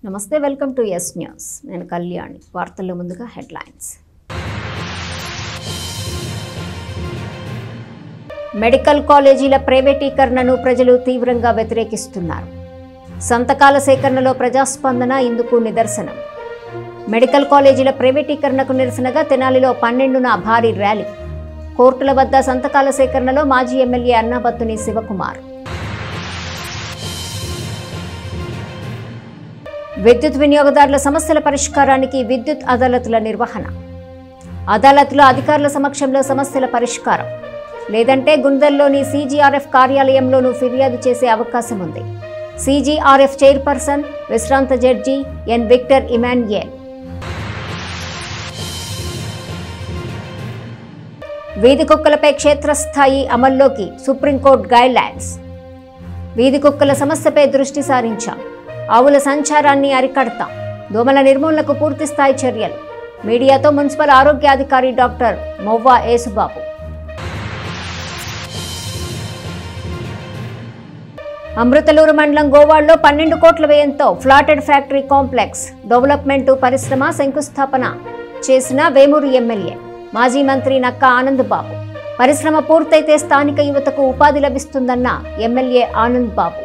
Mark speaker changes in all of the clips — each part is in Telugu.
Speaker 1: నమస్తే, వెల్కమ్ టు ఎస్ న్యూస్. నేను కళ్యాణి. వార్తల్లో ముందుగా హెడ్లైన్స్. మెడికల్ కాలేజీల ప్రైవేటీకరణను ప్రజలు తీవ్రంగా వ్యతిరేకిస్తున్నారు. సంతకాల సేకరణలో ప్రజాస్పందన ఇందుకు నిదర్శనం. మెడికల్ కాలేజీల ప్రైవేటీకరణకు నిరసనగా తెనాలిలో 12న భారీ ర్యాలీ. కోర్టుల వద్ద సంతకాల సేకరణలో మాజీ ఎమ్మెల్యే అన్నాబత్తుని శివకుమార్. విద్యుత్ వినియోగదారుల సమస్యల పరిష్కారానికి విద్యుత్ అదాలతుల నిర్వహణ. అదాలతుల అధికారుల సమక్షంలో సమస్యల పరిష్కారం, లేదంటే గుందల్లోని సీజీఆర్ఎఫ్ కార్యాలయంలోనూ ఫిర్యాదు చేసే అవకాశం ఉంది. సీజీఆర్ఎఫ్ చైర్పర్సన్ విశ్రాంత జడ్జి ఎన్ విక్టర్ ఇమాన్యుయల్. వీధి కుక్కలపై క్షేత్రస్థాయి అమల్లోకి సుప్రీంకోర్టు గైడ్లైన్స్. వీధి కుక్కల సమస్యపై దృష్టి సారించాం. ఆవుల సంచారాన్ని అరికడతాం. దోమల నిర్మూలనకు పూర్తిస్థాయి చర్యలు. మీడియాతో మున్సిపల్ ఆరోగ్యాధికారి డాక్టర్ మొవ్వా యేసుబాబు. అమృతలూరు మండలం గోవాడలో 12 కోట్ల వ్యయంతో ఫ్లాటెడ్ ఫ్యాక్టరీ కాంప్లెక్స్ డెవలప్మెంట్ పరిశ్రమ శంకుస్థాపన చేసిన వేమూరు ఎమ్మెల్యే మాజీ మంత్రి నక్కా ఆనంద్ బాబు. పరిశ్రమ పూర్తయితే స్థానిక యువతకు ఉపాధి లభిస్తుందన్న ఎమ్మెల్యే ఆనంద్ బాబు.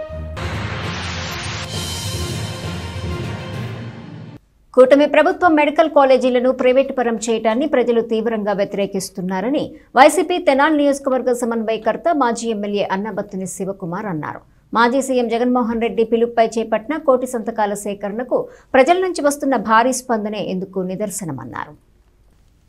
Speaker 1: కూటమి ప్రభుత్వం మెడికల్ కాలేజీలను ప్రైవేటు పరం చేయడాన్ని ప్రజలు తీవ్రంగా వ్యతిరేకిస్తున్నారని వైసీపీ తెనాలి నియోజకవర్గ సమన్వయకర్త మాజీ ఎమ్మెల్యే అన్నాబత్తుని శివకుమార్ అన్నారు. మాజీ సీఎం జగన్మోహన్ రెడ్డి పిలుపుపై చేపట్టిన కోటి సంతకాల సేకరణకు ప్రజల నుంచి వస్తున్న భారీ స్పందనే ఇందుకు నిదర్శనమన్నారు.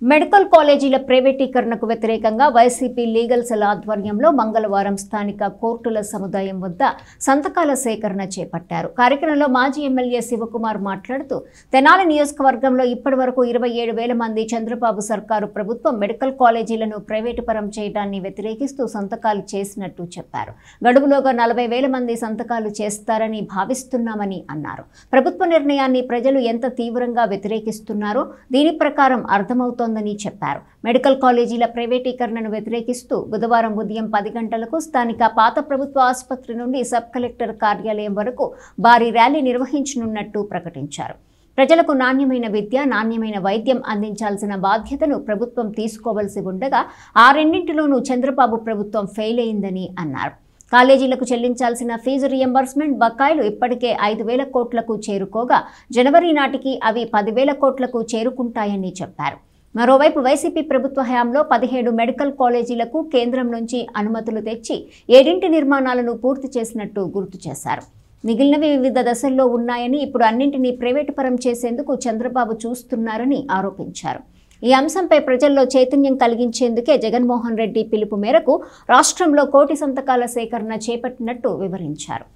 Speaker 1: మెడికల్ కాలేజీల ప్రైవేటీకరణకు వ్యతిరేకంగా వైసీపీ లీగల్ సెల్ ఆధ్వర్యంలో మంగళవారం స్థానిక కోర్టుల సముదాయం వద్ద సంతకాల సేకరణ చేపట్టారు. కార్యక్రమంలో మాజీ ఎమ్మెల్యే శివకుమార్ మాట్లాడుతూ తెనాలి నియోజకవర్గంలో ఇప్పటి వరకు 27,000 మంది చంద్రబాబు సర్కారు ప్రభుత్వం మెడికల్ కాలేజీలను ప్రైవేటు పరం చేయడాన్ని వ్యతిరేకిస్తూ సంతకాలు చేసినట్టు చెప్పారు. గడువులోగా 40,000 మంది సంతకాలు చేస్తారని భావిస్తున్నామని అన్నారు. ప్రభుత్వ నిర్ణయాన్ని ప్రజలు ఎంత తీవ్రంగా వ్యతిరేకిస్తున్నారో దీని ప్రకారం అర్థమవుతోంది చెప్పారు. మెడికల్ కాలేజీల ప్రైవేటీకరణను వ్యతిరేకిస్తూ బుధవారం ఉదయం 10 గంటలకు స్థానిక పాత ప్రభుత్వ ఆసుపత్రి నుండి సబ్ కలెక్టర్ కార్యాలయం వరకు భారీ ర్యాలీ నిర్వహించనున్నట్టు ప్రకటించారు. ప్రజలకు నాణ్యమైన విద్య, నాణ్యమైన వైద్యం అందించాల్సిన బాధ్యతను ప్రభుత్వం తీసుకోవలసి ఉండగా ఆ రెండింటిలోనూ చంద్రబాబు ప్రభుత్వం ఫెయిల్ అయిందని అన్నారు. కాలేజీలకు చెల్లించాల్సిన ఫీజు రియంబర్స్మెంట్ బకాయిలు ఇప్పటికే 5,000 కోట్లకు చేరుకోగా జనవరి నాటికి అవి 10,000 కోట్లకు చేరుకుంటాయని చెప్పారు. మరోవైపు వైసీపీ ప్రభుత్వ హయాంలో 17 మెడికల్ కాలేజీలకు కేంద్రం నుంచి అనుమతులు తెచ్చి 7 నిర్మాణాలను పూర్తి చేసినట్టు గుర్తు చేశారు. మిగిలినవి వివిధ దశల్లో ఉన్నాయని, ఇప్పుడు అన్నింటినీ ప్రైవేటు పరం చేసేందుకు చంద్రబాబు చూస్తున్నారని ఆరోపించారు. ఈ అంశంపై ప్రజల్లో చైతన్యం కలిగించేందుకే జగన్మోహన్ రెడ్డి పిలుపు మేరకు రాష్ట్రంలో కోటి సంతకాల సేకరణ చేపట్టినట్టు వివరించారు.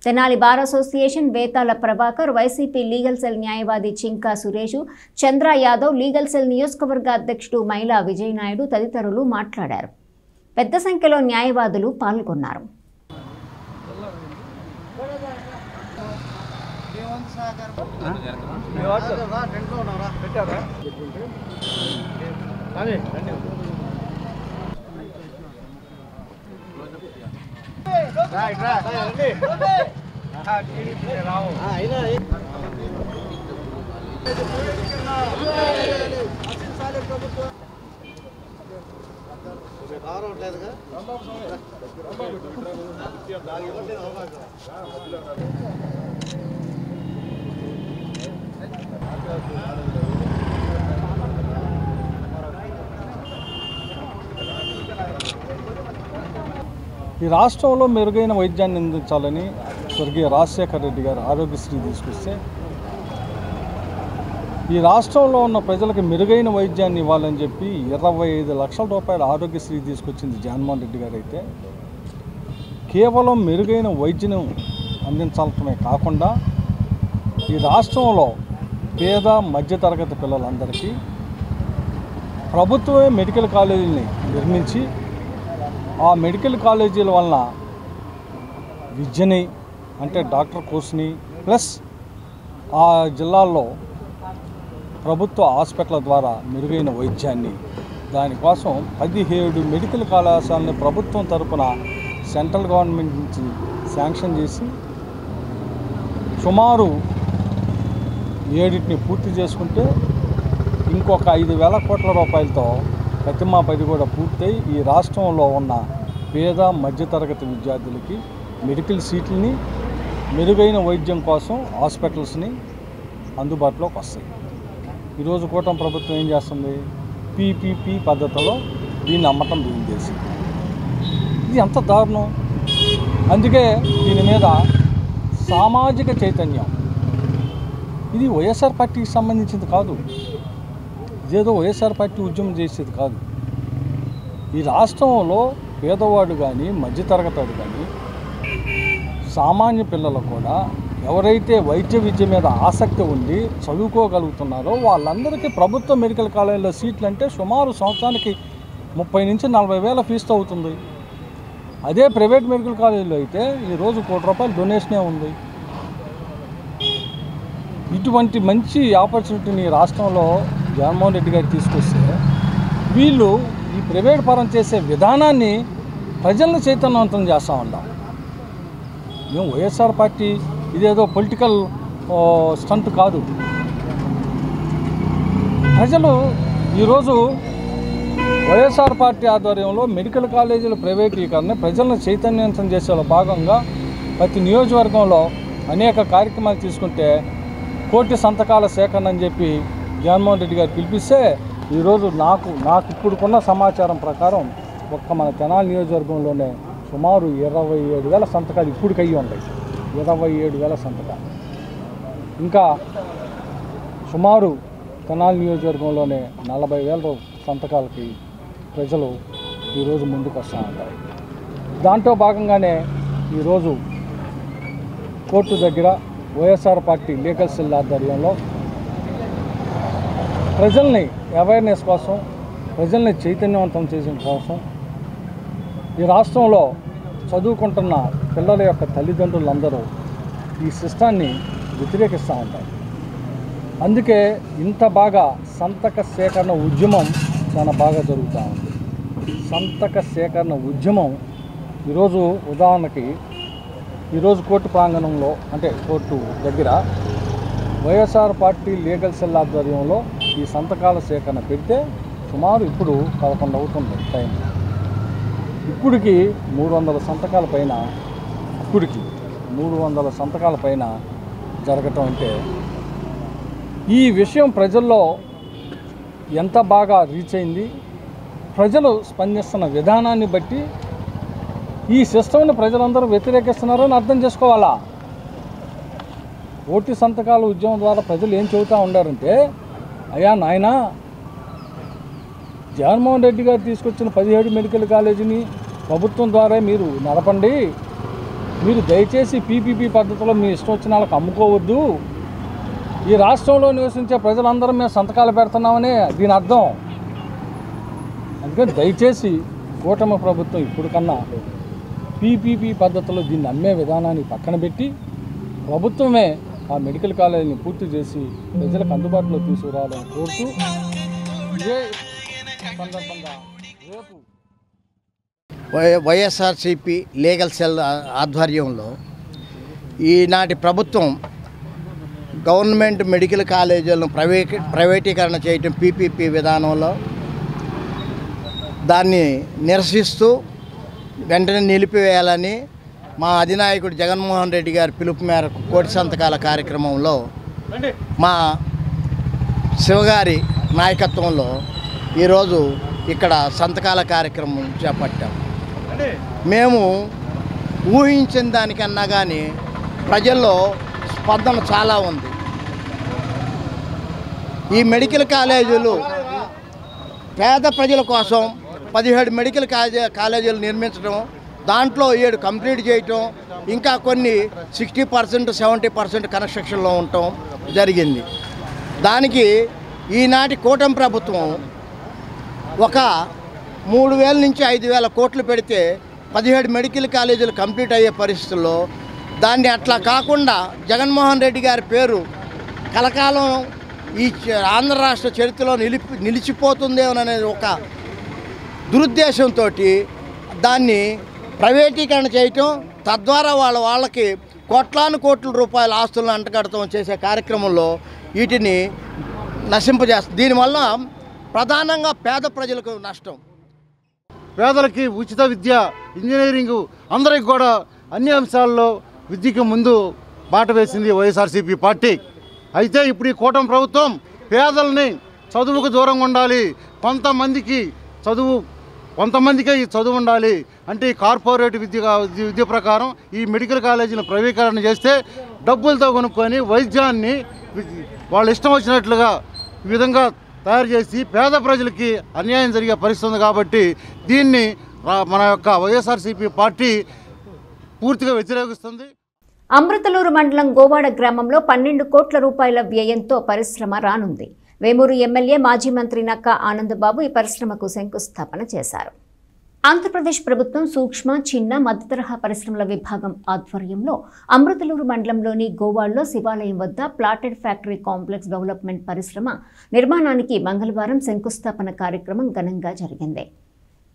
Speaker 1: Tenali bar association Vetala Prabhakar, YCP legal cell న్యాయవాది చింకా సురేష్, చంద్ర యాదవ్, లీగల్ సెల్ నియోజకవర్గ అధ్యక్షుడు మైలా విజయనాయుడు తదితరులు మాట్లాడారు. పెద్ద సంఖ్యలో న్యాయవాదులు పాల్గొన్నారు.
Speaker 2: ఈ రాష్ట్రంలో మెరుగైన వైద్యాన్ని అందించాలని స్వర్గీయ రాజశేఖర రెడ్డి గారు ఆరోగ్యశ్రీ తీసుకొస్తే ఈ రాష్ట్రంలో ఉన్న ప్రజలకు మెరుగైన వైద్యాన్ని ఇవ్వాలని చెప్పి 25 లక్షల రూపాయల ఆరోగ్యశ్రీ తీసుకొచ్చింది జగన్మోహన్ రెడ్డి గారు. అయితే కేవలం మెరుగైన వైద్యం అందించడమే కాకుండా ఈ రాష్ట్రంలో పేద మధ్యతరగతి పిల్లలందరికీ ప్రభుత్వమే మెడికల్ కాలేజీని నిర్మించి ఆ మెడికల్ కాలేజీల వలన విద్యని, అంటే డాక్టర్ కోర్సుని, ప్లస్ ఆ జిల్లాల్లో ప్రభుత్వ హాస్పిటల్ ద్వారా మెరుగైన వైద్యాన్ని, దానికోసం 17 మెడికల్ కళాశాలని ప్రభుత్వం తరపున సెంట్రల్ గవర్నమెంట్ నుంచి శాంక్షన్ చేసి సుమారు 7ని పూర్తి చేసుకుంటే ఇంకొక 5,000 కోట్ల రూపాయలతో ప్రతిమా 10 కూడా పూర్తయి ఈ రాష్ట్రంలో ఉన్న పేద మధ్యతరగతి విద్యార్థులకి మెడికల్ సీట్లని, మెరుగైన వైద్యం కోసం హాస్పిటల్స్ని అందుబాటులోకి వస్తాయి. ఈరోజు కూటమి ప్రభుత్వం ఏం చేస్తుంది? పీపీపీ పద్ధతిలో దీన్ని అమ్మటం చేసి, ఇది ఎంత దారుణం. అందుకే దీని మీద సామాజిక చైతన్యం, ఇది వైఎస్ఆర్ పార్టీకి సంబంధించింది కాదు, ఇదేదో వైఎస్ఆర్ పార్టీ ఉద్యమం చేసేది కాదు. ఈ రాష్ట్రంలో పేదవాడు కానీ, మధ్యతరగతి కానీ, సామాన్య పిల్లలు కూడా ఎవరైతే వైద్య విద్య మీద ఆసక్తి ఉండి చదువుకోగలుగుతున్నారో వాళ్ళందరికీ ప్రభుత్వ మెడికల్ కాలేజీలో సీట్లు అంటే సుమారు సంవత్సరానికి 30 నుంచి 40 వేల ఫీజుతో అవుతుంది. అదే ప్రైవేట్ మెడికల్ కాలేజీలో అయితే ఈరోజు ₹1 డొనేషనే ఉంది. ఇటువంటి మంచి ఆపర్చునిటీని రాష్ట్రంలో జగన్మోహన్ రెడ్డి గారు తీసుకొస్తే వీళ్ళు ఈ ప్రైవేట్ పరం చేసే విధానాన్ని ప్రజలను చైతన్యవంతం చేస్తూ ఉన్నాం. మేము వైఎస్ఆర్ పార్టీ ఇదేదో పొలిటికల్ స్టంట్ కాదు. ప్రజలు ఈరోజు వైఎస్ఆర్ పార్టీ ఆధ్వర్యంలో మెడికల్ కాలేజీల ప్రైవేటీకరణ ప్రజలను చైతన్యవంతం చేసేలో భాగంగా ప్రతి నియోజకవర్గంలో అనేక కార్యక్రమాలు తీసుకుంటే 1 కోటి సంతకాల సేకరణ అని చెప్పి జగన్మోహన్ రెడ్డి గారు పిలిపిస్తే ఈరోజు నాకు ఇప్పుడుకున్న సమాచారం ప్రకారం ఒక్క మన తెనాలి నియోజకవర్గంలోనే సుమారు 27,000 సంతకాలు ఇప్పటికయ్యి ఉంటాయి. 27,000 సంతకాలు. ఇంకా సుమారు తెనాలి నియోజకవర్గంలోనే 40,000 సంతకాలకి ప్రజలు ఈరోజు ముందుకు వస్తూ ఉంటారు. దాంట్లో భాగంగానే ఈరోజు కోర్టు దగ్గర వైఎస్ఆర్ పార్టీ లీగల్ సెల్ ఆధ్వర్యంలో ప్రజల్ని అవేర్నెస్ కోసం, ప్రజల్ని చైతన్యవంతం చేసిన కోసం ఈ రాష్ట్రంలో చదువుకుంటున్న పిల్లల యొక్క తల్లిదండ్రులందరూ ఈ సిస్టాన్ని వ్యతిరేకిస్తూ ఉంటారు. అందుకే ఇంత బాగా సంతక సేకరణ ఉద్యమం చాలా బాగా జరుగుతూ ఉంది. సంతక సేకరణ ఉద్యమం ఈరోజు ఉదాహరణకి ఈరోజు కోర్టు ప్రాంగణంలో అంటే కోర్టు దగ్గర వైఎస్ఆర్ పార్టీ లీగల్ సెల్ ఆధ్వర్యంలో ఈ సంతకాల సేకరణ పెడితే సుమారు ఇప్పుడు 11 అవుతుంది టైం. ఇప్పటికి 300 సంతకాల పైన 300 సంతకాల పైన జరగటం అంటే ఈ విషయం ప్రజల్లో ఎంత బాగా రీచ్ అయింది, ప్రజలు స్పందిస్తున్న విధానాన్ని బట్టి ఈ సిస్టమ్ని ప్రజలందరూ వ్యతిరేకిస్తున్నారని అర్థం చేసుకోవాలా. ఓటు సంతకాల ఉద్యమం ద్వారా ప్రజలు ఏం చెబుతూ ఉండారంటే, అయ్యా నాయనా, జగన్మోహన్ రెడ్డి గారు తీసుకొచ్చిన 17 మెడికల్ కాలేజీని ప్రభుత్వం ద్వారా మీరు నడపండి, మీరు దయచేసి పీపీపీ పద్ధతిలో మీ ఇష్టం వచ్చిన వాళ్ళకి అమ్ముకోవద్దు, ఈ రాష్ట్రంలో నివసించే ప్రజలందరం మేము సంతకాలు పెడుతున్నామని దీని అర్థం. అందుకని దయచేసి కూటమి ప్రభుత్వం ఇప్పుడు కన్నా పీపీపీ పద్ధతిలో దీన్ని అమ్మే విధానాన్ని పక్కన పెట్టి ప్రభుత్వమే ఆ మెడికల్ కాలేజీని పూర్తి చేసి ప్రజలకు అందుబాటులో తీసుకురావాలని కోరుతూ ఇదే సందర్భంగా రేపు
Speaker 3: వైఎస్ఆర్సీపీ లీగల్ సెల్ ఆధ్వర్యంలో ఈనాటి ప్రభుత్వం గవర్నమెంట్ మెడికల్ కాలేజీలను ప్రైవేటీకరణ చేయటం పీపీపీ విధానంలో దాన్ని నిరసిస్తూ వెంటనే నిలిపివేయాలని మా అధినాయకుడు జగన్మోహన్ రెడ్డి గారి పిలుపు మేరకు 1 కోటి సంతకాల కార్యక్రమంలో మా శివగారి నాయకత్వంలో ఈరోజు ఇక్కడ సంతకాల కార్యక్రమం చేపట్టాం. మేము ఊహించిన దానికన్నా కానీ ప్రజల్లో స్పందన చాలా ఉంది. ఈ మెడికల్ కాలేజీలు పేద ప్రజల కోసం 17 మెడికల్ కాలేజీలు నిర్మించడం, దాంట్లో 7 కంప్లీట్ చేయటం, ఇంకా కొన్ని 60%, 70% కన్స్ట్రక్షన్లో ఉండటం జరిగింది. దానికి ఈనాటి కూటమి ప్రభుత్వం ఒక 3,000 నుంచి 5,000 కోట్లు పెడితే 17 మెడికల్ కాలేజీలు కంప్లీట్ అయ్యే పరిస్థితుల్లో దాన్ని అట్లా కాకుండా జగన్మోహన్ రెడ్డి గారి పేరు కలకాలం ఈ ఆంధ్ర రాష్ట్ర చరిత్రలో నిలిచిపోతుందేమోననే ఒక దురుద్దేశంతో దాన్ని ప్రైవేటీకరణ చేయటం, తద్వారా వాళ్ళకి కోట్ల రూపాయల ఆస్తులను అంటగడటం చేసే కార్యక్రమంలో వీటిని నశింపజేస్తుంది. దీనివల్ల ప్రధానంగా పేద ప్రజలకు నష్టం.
Speaker 4: పేదలకి ఉచిత విద్య, ఇంజనీరింగు అందరికి కూడా అన్ని అంశాల్లో విద్యకు ముందు బాట వేసింది వైఎస్ఆర్సీపీ పార్టీ. అయితే ఇప్పుడు ఈ కూటమి ప్రభుత్వం పేదల్ని చదువుకు దూరంగా ఉండాలి, కొంతమందికే ఈ చదువు ఉండాలి అంటే ఈ కార్పొరేట్ విద్య ప్రకారం ఈ మెడికల్ కాలేజీని ప్రైవేటీకరణ చేస్తే డబ్బులతో కొనుక్కొని వైద్యాన్ని వాళ్ళ ఇష్టం వచ్చినట్లుగా ఈ విధంగా తయారు చేసి పేద ప్రజలకి అన్యాయం జరిగే పరిస్థితి ఉంది. కాబట్టి దీన్ని మన యొక్క వైఎస్ఆర్సీపీ పార్టీ పూర్తిగా వ్యతిరేకిస్తుంది.
Speaker 1: అమృతలూరు మండలం గోవాడ గ్రామంలో 12 కోట్ల రూపాయల వ్యయంతో పరిశ్రమ రానుంది. వేమూరు ఎమ్మెల్యే మాజీ మంత్రి నక్కా ఆనందబాబు ఈ పరిశ్రమకు శంకుస్థాపన చేశారు. ఆంధ్రప్రదేశ్ ప్రభుత్వం సూక్ష్మ, చిన్న, మధ్యతరహా పరిశ్రమల విభాగం ఆధ్వర్యంలో అమృతలూరు మండలంలోని గోవాడలో శివాలయం వద్ద ప్లాటెడ్ ఫ్యాక్టరీ కాంప్లెక్స్ డెవలప్మెంట్ పరిశ్రమ నిర్మాణానికి మంగళవారం శంకుస్థాపన కార్యక్రమం ఘనంగా జరిగింది.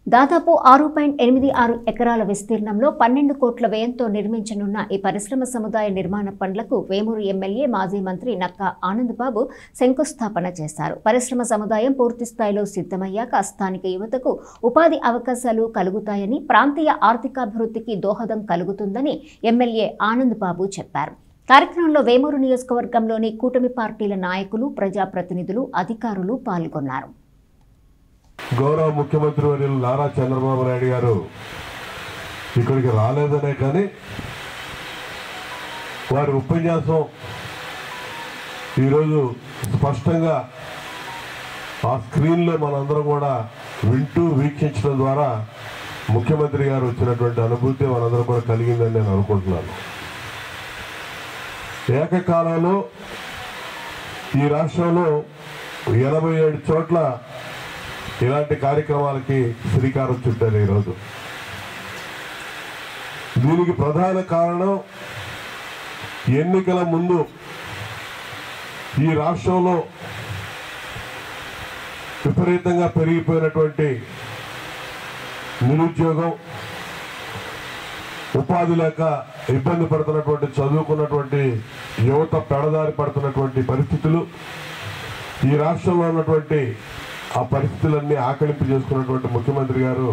Speaker 1: దాదాపు 6.86 ఎకరాల విస్తీర్ణంలో 12 కోట్ల వ్యయంతో నిర్మించనున్న ఈ పరిశ్రమ సముదాయ నిర్మాణ పనులకు వేమూరు ఎమ్మెల్యే మాజీ మంత్రి నక్కా ఆనందబాబు శంకుస్థాపన చేశారు. పరిశ్రమ సముదాయం పూర్తి స్థాయిలో సిద్ధమయ్యాక స్థానిక యువతకు ఉపాధి అవకాశాలు కలుగుతాయని, ప్రాంతీయ ఆర్థికాభివృద్ధికి దోహదం కలుగుతుందని ఎమ్మెల్యే ఆనందబాబు చెప్పారు. కార్యక్రమంలో వేమూరు నియోజకవర్గంలోని కూటమి పార్టీల నాయకులు, ప్రజాప్రతినిధులు, అధికారులు పాల్గొన్నారు.
Speaker 5: గౌరవ ముఖ్యమంత్రి వర్యులు నారా చంద్రబాబు నాయుడు గారు ఇక్కడికి రాలేదనే కానీ వారి ఉపన్యాసం ఈరోజు స్పష్టంగా ఆ స్క్రీన్లో మనందరం కూడా వింటూ వీక్షించడం ద్వారా ముఖ్యమంత్రి గారు వచ్చినటువంటి అనుభూతి మనందరం కూడా కలిగిందని నేను అనుకుంటున్నాను. ఏకకాలంలో ఈ రాష్ట్రంలో 87 చోట్ల ఇలాంటి కార్యక్రమాలకి శ్రీకారం చుట్టారు. ఈరోజు దీనికి ప్రధాన కారణం ఎన్నికల ముందు ఈ రాష్ట్రంలో విపరీతంగా పెరిగిపోయినటువంటి నిరుద్యోగం, ఉపాధి లేక ఇబ్బంది పడుతున్నటువంటి చదువుకున్నటువంటి యువత పెడదారి పడుతున్నటువంటి పరిస్థితులు, ఈ రాష్ట్రంలో ఉన్నటువంటి ఆ పరిస్థితులన్నీ ఆకలింపు చేసుకున్నటువంటి ముఖ్యమంత్రి గారు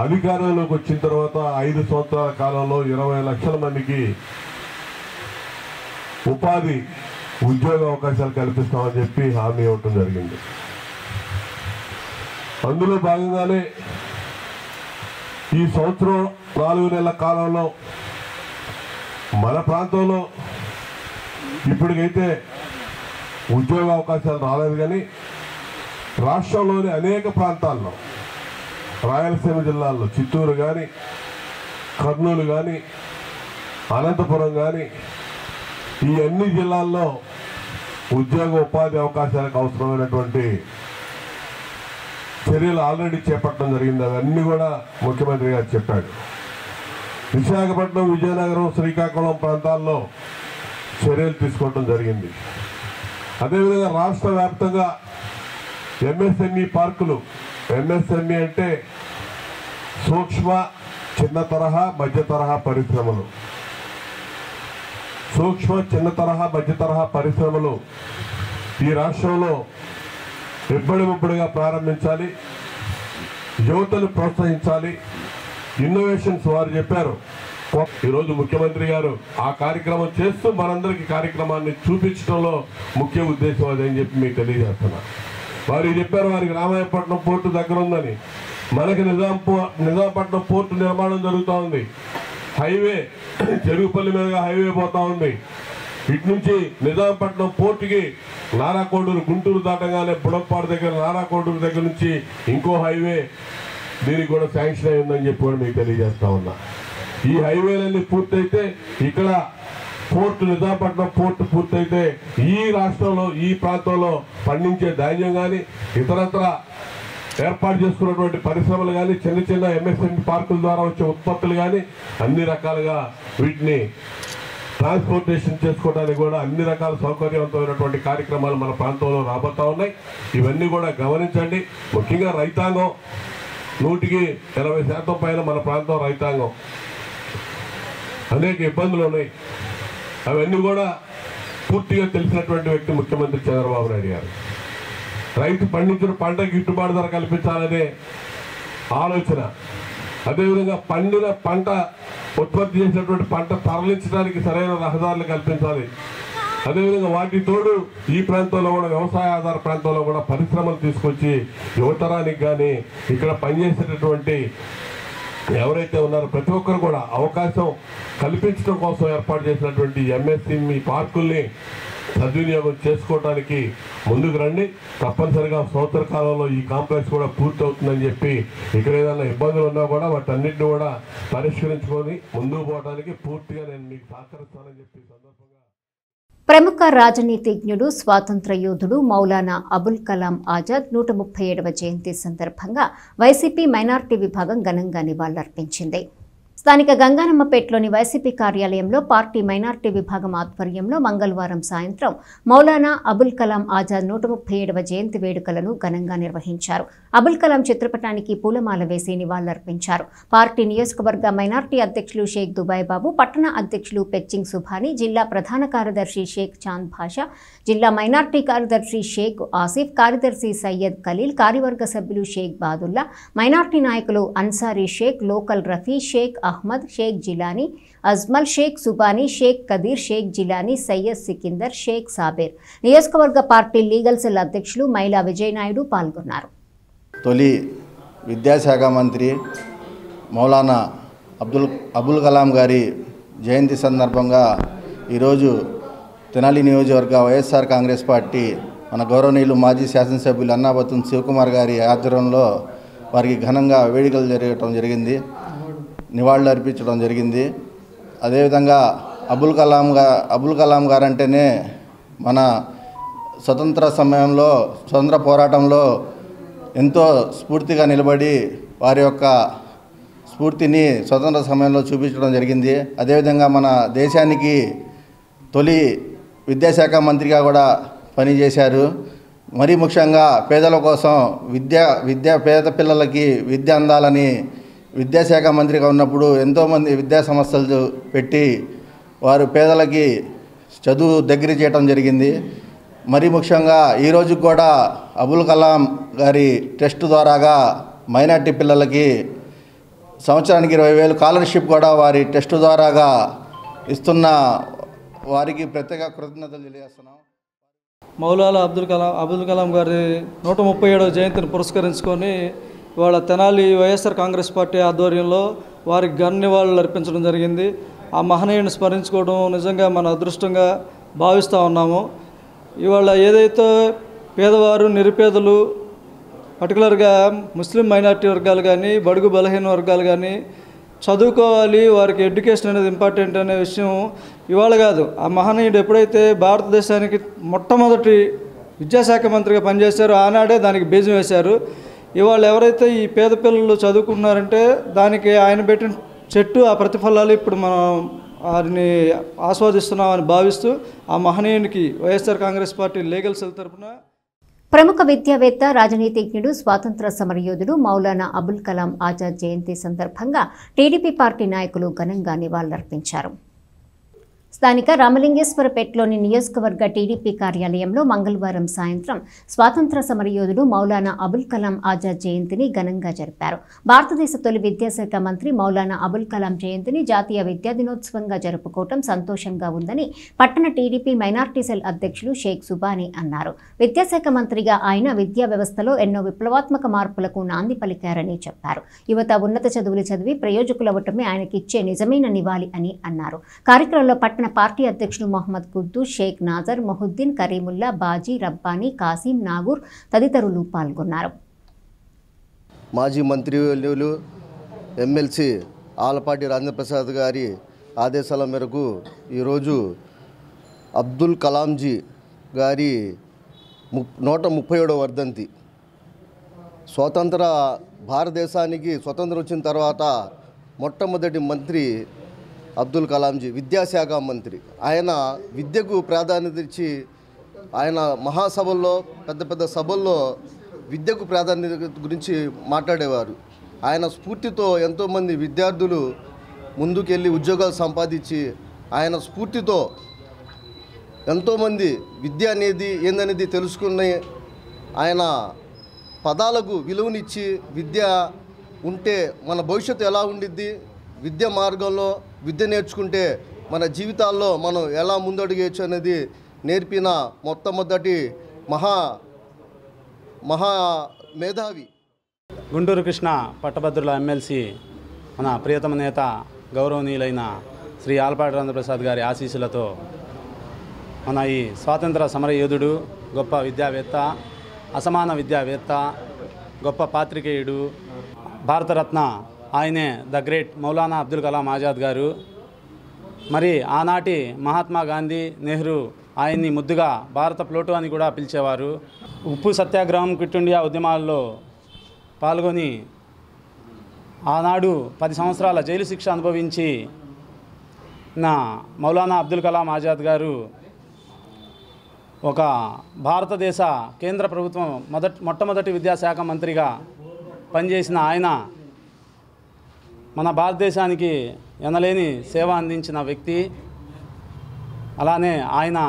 Speaker 5: అధికారంలోకి వచ్చిన తర్వాత 5 సంవత్సరాల కాలంలో 20 లక్షల మందికి ఉపాధి, ఉద్యోగ అవకాశాలు కల్పిస్తామని చెప్పి హామీ ఇవ్వటం జరిగింది. అందులో భాగంగానే ఈ సంవత్సరం 4 నెలల కాలంలో మన ప్రాంతంలో ఇప్పటికైతే ఉద్యోగ అవకాశాలు రాలేదు, కానీ రాష్ట్రంలోని అనేక ప్రాంతాల్లో, రాయలసీమ జిల్లాల్లో చిత్తూరు కానీ, కర్నూలు కానీ, అనంతపురం కానీ, ఈ అన్ని జిల్లాల్లో ఉద్యోగ ఉపాధి అవకాశాలకు అవసరమైనటువంటి చర్యలు ఆల్రెడీ చేపట్టడం జరిగింది. అవన్నీ కూడా ముఖ్యమంత్రి గారు చెప్పాడు. విశాఖపట్నం, విజయనగరం, శ్రీకాకుళం ప్రాంతాల్లో చర్యలు తీసుకోవడం జరిగింది. అదేవిధంగా రాష్ట్ర వ్యాప్తంగా ఎంఎస్ఎంఈ పార్కులు, ఎంఎస్ఎంఈ అంటే సూక్ష్మ, చిన్న తరహా, మధ్య తరహా పరిశ్రమలు. సూక్ష్మ, చిన్న తరహా, మధ్య తరహా పరిశ్రమలు ఈ రాష్ట్రంలో ఇబ్బడిముబ్బడిగా ప్రారంభించాలి, యువతను ప్రోత్సహించాలి, ఇన్నోవేషన్స్ వారు చెప్పారు. ఈరోజు ముఖ్యమంత్రి గారు ఆ కార్యక్రమం చేస్తూ మనందరికీ కార్యక్రమాన్ని చూపించడంలో ముఖ్య ఉద్దేశం అదని చెప్పి మీకు తెలియజేస్తున్నా. వారికి చెప్పారు, వారికి రామాయపట్నం పోర్టు దగ్గర ఉందని. మనకి నిజాంపట్నం పోర్టు నిర్మాణం జరుగుతూ ఉంది. హైవే చెరుకుపల్లి మీదుగా హైవే పోతా ఉంది. ఇటు నుంచి నిజాంపట్నం పోర్టుకి నారాకోడూరు, గుంటూరు దాటగానే బుడప్పాడు దగ్గర నారాకోడూరు దగ్గర నుంచి ఇంకో హైవే దీనికి కూడా శాంక్షన్ అయి ఉందని చెప్పి కూడా మీకు తెలియజేస్తా ఉన్నా. ఈ హైవేలన్నీ పూర్తయితే, ఇక్కడ పోర్టు, నిజాంపట్నం పోర్టు పూర్తయితే ఈ రాష్ట్రంలో, ఈ ప్రాంతంలో పండించే ధాన్యం కానీ, ఇతరత్ర ఏర్పాటు చేసుకున్నటువంటి పరిశ్రమలు కానీ, చిన్న చిన్న ఎంఎస్ఎంఈ పార్కుల ద్వారా వచ్చే ఉత్పత్తులు కానీ అన్ని రకాలుగా వీటిని ట్రాన్స్పోర్టేషన్ చేసుకోవడానికి కూడా అన్ని రకాల సౌకర్యవంతమైనటువంటి కార్యక్రమాలు మన ప్రాంతంలో రాబోతా ఉన్నాయి. ఇవన్నీ కూడా గమనించండి. ముఖ్యంగా రైతాంగం 100% పైన మన ప్రాంతం రైతాంగం అనేక ఇబ్బందులు ఉన్నాయి. అవన్నీ కూడా పూర్తిగా తెలిసినటువంటి వ్యక్తి ముఖ్యమంత్రి చంద్రబాబు నాయుడు గారు. రైతు పండించిన పంటకి గిట్టుబాటు ధర కల్పించాలనే ఆలోచన, అదేవిధంగా పండిన పంట ఉత్పత్తి చేసినటువంటి పంట తరలించడానికి సరైన రహదారులు కల్పించాలి. అదేవిధంగా వాటి తోడు ఈ ప్రాంతంలో కూడా వ్యవసాయ ఆధార ప్రాంతంలో కూడా పరిశ్రమలు తీసుకొచ్చి యువతరానికి కానీ ఇక్కడ పనిచేసేటటువంటి ఎవరైతే ఉన్నారో ప్రతి ఒక్కరు కూడా అవకాశం కల్పించడం కోసం ఏర్పాటు చేసినటువంటి ఎంఎస్ఎంఈ పార్కుల్ని సద్వినియోగం చేసుకోవడానికి ముందుకు రండి. తప్పనిసరిగా సంవత్సర కాలంలో ఈ కాంప్లెక్స్ కూడా పూర్తి అవుతుందని చెప్పి ఇక్కడ ఏదైనా ఇబ్బందులు ఉన్నా కూడా వాటన్నిటిని కూడా పరిష్కరించుకొని ముందుకు పోవడానికి పూర్తిగా నేను మీకు సహకరిస్తానని చెప్పి సందర్భంగా
Speaker 1: ప్రముఖ రాజనీతిజ్ఞుడు స్వాతంత్ర యోధుడు మౌలానా అబుల్ కలాం ఆజాద్ 137వ జయంతి సందర్భంగా వైసీపీ మైనార్టీ విభాగం ఘనంగా నివాళులర్పించింది. స్థానిక గంగానమ్మపేటలోని వైసీపీ కార్యాలయంలో పార్టీ మైనార్టీ విభాగం ఆధ్వర్యంలో మంగళవారం సాయంత్రం మౌలానా అబుల్ కలాం ఆజాద్ 137వ జయంతి వేడుకలను ఘనంగా నిర్వహించారు. అబుల్ కలాం చిత్రపటానికి పూలమాల వేసి నివాళులర్పించారు. పార్టీ నియోజకవర్గ మైనార్టీ అధ్యక్షులు షేక్ దుబాయ్ బాబు, పట్టణ అధ్యక్షులు పెచ్చింగ్ సుభాని, జిల్లా ప్రధాన కార్యదర్శి షేక్ చాంద్ భాషా, జిల్లా మైనార్టీ కార్యదర్శి షేక్ ఆసిఫ్, కార్యదర్శి సయ్యద్ ఖలీల్, కార్యవర్గ సభ్యులు షేక్ బాదుల్లా, మైనార్టీ నాయకులు అన్సారీ షేక్, లోకల్ రఫీ, షేక్ అహ్మద్, షేక్ జిలానీ, అజ్మల్, షేక్ సుబానీ, షేక్ కదీర్, షేక్ జిలానీ, సయ్యద్ సికిందర్, షేక్ సాబేర్, నియోజకవర్గ పార్టీ లీగల్ సెల్ అధ్యక్షులు మైలా విజయనాయుడు పాల్గొన్నారు.
Speaker 6: తొలి విద్యాశాఖ మంత్రి మౌలానా అబుల్ కలాం గారి జయంతి సందర్భంగా ఈరోజు తెనాలి నియోజకవర్గ వైఎస్ఆర్ కాంగ్రెస్ పార్టీ మన గౌరవనీయులు మాజీ శాసనసభ్యులు అన్నాబత్తుని శివకుమార్ గారి ఆధ్వర్యంలో వారికి ఘనంగా వేడుకలు జరగటం జరిగింది, నివాళులు అర్పించడం జరిగింది. అదేవిధంగా అబుల్ కలాం గారు అంటేనే మన స్వతంత్ర పోరాటంలో ఎంతో స్ఫూర్తిగా నిలబడి వారి యొక్క స్ఫూర్తిని స్వతంత్ర సమయంలో చూపించడం జరిగింది. అదేవిధంగా మన దేశానికి తొలి విద్యాశాఖ మంత్రిగా కూడా పనిచేశారు. మరీ ముఖ్యంగా పేదల కోసం పేద పిల్లలకి విద్య అందాలని విద్యాశాఖ మంత్రిగా ఉన్నప్పుడు ఎంతోమంది విద్యా సంస్థలు పెట్టి వారు పేదలకి చదువు దగ్గర చేయడం జరిగింది. మరీ ముఖ్యంగా ఈరోజు కూడా అబుల్ కలాం గారి ట్రస్ట్ ద్వారాగా మైనార్టీ పిల్లలకి సంవత్సరానికి 20,000 స్కాలర్షిప్ కూడా వారి ట్రస్ట్ ద్వారాగా ఇస్తున్న వారికి ప్రత్యేక కృతజ్ఞతలు తెలియజేస్తున్నాం.
Speaker 7: మౌలానా అబుల్ కలాం గారి 137వ జయంతిని పురస్కరించుకొని ఇవాళ తెనాలి వైఎస్ఆర్ కాంగ్రెస్ పార్టీ ఆధ్వర్యంలో వారికి ఘన నివాళులు అర్పించడం జరిగింది. ఆ మహనీయుని స్మరించుకోవడం నిజంగా మన అదృష్టంగా భావిస్తూ ఉన్నాము. ఇవాళ ఏదైతే పేదవారు, నిరుపేదలు, పర్టికులర్గా ముస్లిం మైనార్టీ వర్గాలు కానీ, బడుగు బలహీన వర్గాలు కానీ చదువుకోవాలి, వారికి ఎడ్యుకేషన్ అనేది ఇంపార్టెంట్ అనే విషయం ఇవాళ కాదు, ఆ మహనీయుడు ఎప్పుడైతే భారతదేశానికి మొట్టమొదటి విద్యాశాఖ మంత్రిగా పనిచేశారో ఆనాడే దానికి బీజం వేశారు. ఇవాళ ఎవరైతే ఈ పేద పిల్లలు చదువుకుంటున్నారంటే దానికి ఆయన పెట్టిన చెట్టు, ఆ ప్రతిఫలాలు ఇప్పుడు మనం వారిని ఆస్వాదిస్తున్నామని భావిస్తూ ఆ మహనీయునికి YSR Congress party legal cell తరఫున
Speaker 1: ప్రముఖ విద్యావేత్త, రాజనీతిజ్ఞుడు, స్వాతంత్ర సమరయోధుడు మౌలానా అబుల్ కలాం ఆజాద్ జయంతి సందర్భంగా టీడీపీ పార్టీ నాయకులు ఘనంగా నివాళులర్పించారు. స్థానిక రామలింగేశ్వరపేటలోని నియోజకవర్గ టీడీపీ కార్యాలయంలో మంగళవారం సాయంత్రం స్వాతంత్ర సమరయోధుడు మౌలానా అబుల్ కలాం ఆజాద్ జయంతిని ఘనంగా జరిపారు. భారతదేశ తొలి విద్యాశాఖ మంత్రి మౌలానా అబుల్ కలాం జయంతిని జాతీయ విద్యా దినోత్సవంగా జరుపుకోవటం సంతోషంగా ఉందని పట్టణ టీడీపీ మైనార్టీ సెల్ అధ్యక్షులు షేక్ సుబానీ అన్నారు. విద్యాశాఖ మంత్రిగా ఆయన విద్యా వ్యవస్థలో ఎన్నో విప్లవాత్మక మార్పులకు నాంది పలికారని చెప్పారు. యువత ఉన్నత చదువులు చదివి ప్రయోజకులవ్వటమే ఆయనకిచ్చే నిజమైన నివాళి అని అన్నారు. కార్యక్రమంలో పట్టణ పార్టీ అధ్యక్షులు మొహమ్మద్ కుద్దూస్, షేక్ నాజర్, మొహుద్దీన్, కరీముల్లా, బాజీ, రబ్బానీ, కాసిం, నాగూర్ తదితరులు పాల్గొన్నారు.
Speaker 3: మాజీ మంత్రివర్యులు ఎమ్మెల్సీ ఆలపాటి రాజేంద్ర ప్రసాద్ గారి ఆదేశాల మేరకు ఈరోజు అబ్దుల్ కలాంజీ గారి 137వ వర్ధంతి. భారతదేశానికి స్వతంత్రం వచ్చిన తర్వాత మొట్టమొదటి మంత్రి అబ్దుల్ కలాంజీ, విద్యాశాఖ మంత్రి. ఆయన విద్యకు ప్రాధాన్యత ఇచ్చి ఆయన మహాసభల్లో, పెద్ద పెద్ద సభల్లో విద్యకు ప్రాధాన్యత గురించి మాట్లాడేవారు. ఆయన స్ఫూర్తితో ఎంతోమంది విద్యార్థులు ముందుకెళ్ళి ఉద్యోగాలు సంపాదించి ఆయన స్ఫూర్తితో ఎంతోమంది విద్య అనేది ఏందనేది తెలుసుకుని ఆయన పదాలకు విలువనిచ్చి విద్య ఉంటే మన భవిష్యత్తు ఎలా ఉండిద్ది, విద్య మార్గంలో విద్య నేర్చుకుంటే మన జీవితాల్లో మనం ఎలా ముందడుగేయచ్చు అనేది నేర్పిన మొట్టమొదటి మహా మేధావి.
Speaker 8: గుంటూరు కృష్ణ పట్టభద్రుల ఎమ్మెల్సీ మన ప్రియతమ నేత గౌరవనీయులైన శ్రీ ఆలపాటి రాజేంద్రప్రసాద్ గారి ఆశీస్సులతో మన ఈ స్వాతంత్ర సమర యోధుడు, గొప్ప విద్యావేత్త, అసమాన విద్యావేత్త, గొప్ప పాత్రికేయుడు, భారతరత్న ఆయనే ద గ్రేట్ మౌలానా అబ్దుల్ కలాం ఆజాద్ గారు. మరి ఆనాటి మహాత్మా గాంధీ, నెహ్రూ ఆయన్ని ముద్దుగా భారత ప్లోటో అని కూడా పిలిచేవారు. ఉప్పు సత్యాగ్రహం, క్విట్ ఇండియా ఉద్యమాల్లో పాల్గొని ఆనాడు 10 సంవత్సరాల జైలు శిక్ష అనుభవించి నా మౌలానా అబ్దుల్ కలాం ఆజాద్ గారు ఒక భారతదేశ కేంద్ర ప్రభుత్వం మొట్టమొదటి విద్యాశాఖ మంత్రిగా పనిచేసిన ఆయన మన భారతదేశానికి ఎనలేని సేవ అందించిన వ్యక్తి. అలానే ఆయన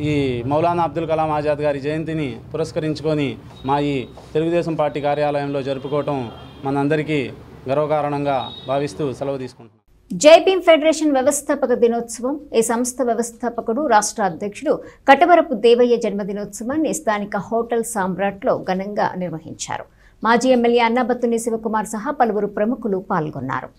Speaker 8: ఈ మౌలానా అబ్దుల్ కలాం ఆజాద్ గారి జయంతిని పురస్కరించుకొని మా ఈ తెలుగుదేశం పార్టీ కార్యాలయంలో జరుపుకోవటం మనందరికీ గర్వకారణంగా భావిస్తూ సెలవు తీసుకుంటున్నాం.
Speaker 1: జై భీమ్ ఫెడరేషన్ వ్యవస్థాపక దినోత్సవం. ఈ సంస్థ వ్యవస్థాపకుడు రాష్ట్ర అధ్యక్షుడు కటవరపు దేవయ్య జన్మదినోత్సవాన్ని స్థానిక హోటల్ సామ్రాట్లో ఘనంగా నిర్వహించారు. మాజీ ఎమ్మెల్యే అన్నాబత్తుని శివకుమార్ సహా పలువురు ప్రముఖులు పాల్గొన్నారు.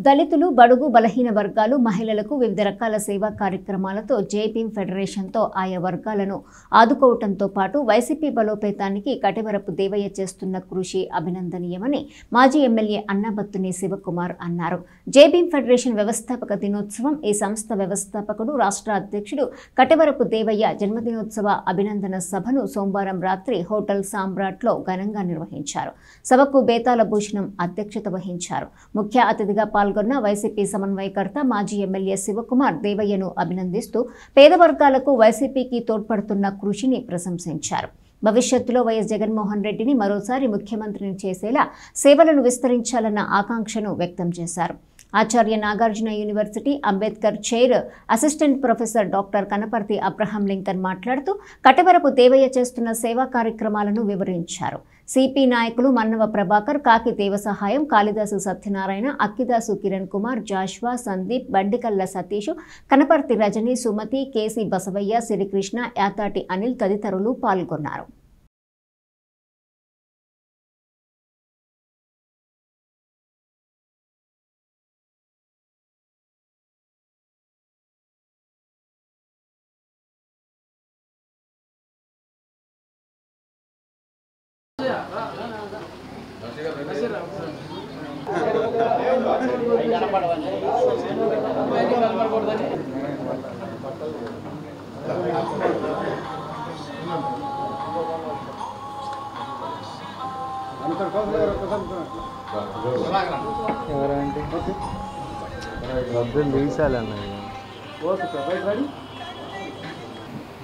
Speaker 1: దళితులు, బడుగు, బలహీన వర్గాలు, మహిళలకు వివిధ రకాల సేవా కార్యక్రమాలతో జై భీమ్ ఫెడరేషన్తో ఆయా వర్గాలను ఆదుకోవడంతో పాటు వైసీపీ బలోపేతానికి కటవరపు దేవయ్య చేస్తున్న కృషి అభినందనీయమని మాజీ ఎమ్మెల్యే అన్నాబత్తుని శివకుమార్ అన్నారు. జై భీమ్ ఫెడరేషన్ వ్యవస్థాపక దినోత్సవం. ఈ సంస్థ వ్యవస్థాపకుడు రాష్ట్ర అధ్యక్షుడు కటవరపు దేవయ్య జన్మదినోత్సవ అభినందన సభను సోమవారం రాత్రి హోటల్ సామ్రాట్లో ఘనంగా నిర్వహించారు. సభకు బేతాల భూషణం అధ్యక్షత వహించారు. ముఖ్య అతిథిగా పాల్గొన్న వైసీపీ సమన్వయకర్త మాజీ ఎమ్మెల్యే శివకుమార్ దేవయ్యను అభినందిస్తూ పేద వర్గాలకు వైసీపీకి తోడ్పడుతున్న కృషిని ప్రశంసించారు. భవిష్యత్తులో వైఎస్ జగన్మోహన్ రెడ్డిని మరోసారి ముఖ్యమంత్రిని చేసేలా సేవలను విస్తరించాలన్న ఆకాంక్షను వ్యక్తం చేశారు. Acharya Nagarjuna university Ambedkar chair assistant professor doctor Kanaparthi Abraham Lincoln మాట్లాడుతూ కటవరపు దేవయ్య చేస్తున్న సేవా కార్యక్రమాలను వివరించారు. సిపి నాయకులు మన్నవ ప్రభాకర్, కాకి దేవసహాయం, కాళిదాసు సత్యనారాయణ, అక్కిదాసు కిరణ్ కుమార్, జాష్వా, సందీప్, బండికల్ల సతీష్, కనపర్తి రజని, సుమతి, కేసి బసవయ్య, శ్రీకృష్ణ, యాతాటి అనిల్ తదితరులు పాల్గొన్నారు.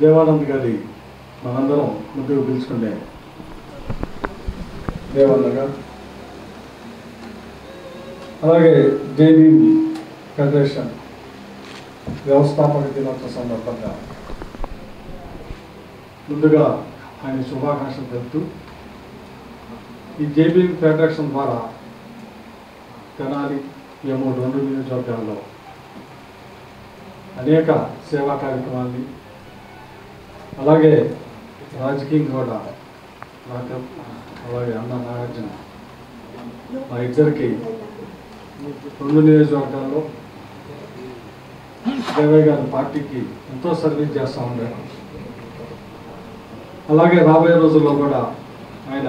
Speaker 2: దేవానంద్ గారి మనందరం ముందుకు పిలుచుకుంటే దేవానంద గారు, అలాగే జై భీమ్ ఫెడరేషన్ వ్యవస్థాపక దినోత్సవ సందర్భంగా ముందుగా ఆయన శుభాకాంక్షలు తెలుపుతూ ఈ జై భీమ్ ఫెడరేషన్ ద్వారా తెనాలి, ఏమూరు 2 నియోజకవర్గాల్లో అనేక సేవా కార్యక్రమాన్ని, అలాగే రాజకీయం కూడా నాకు అలాగే అన్న నాగార్జున మా ఇద్దరికి 2 నియోజకవర్గాల్లో దేవయ్య గారి పార్టీకి ఎంతో సర్వీస్ చేస్తూ ఉండారు. అలాగే రాబోయే రోజుల్లో కూడా ఆయన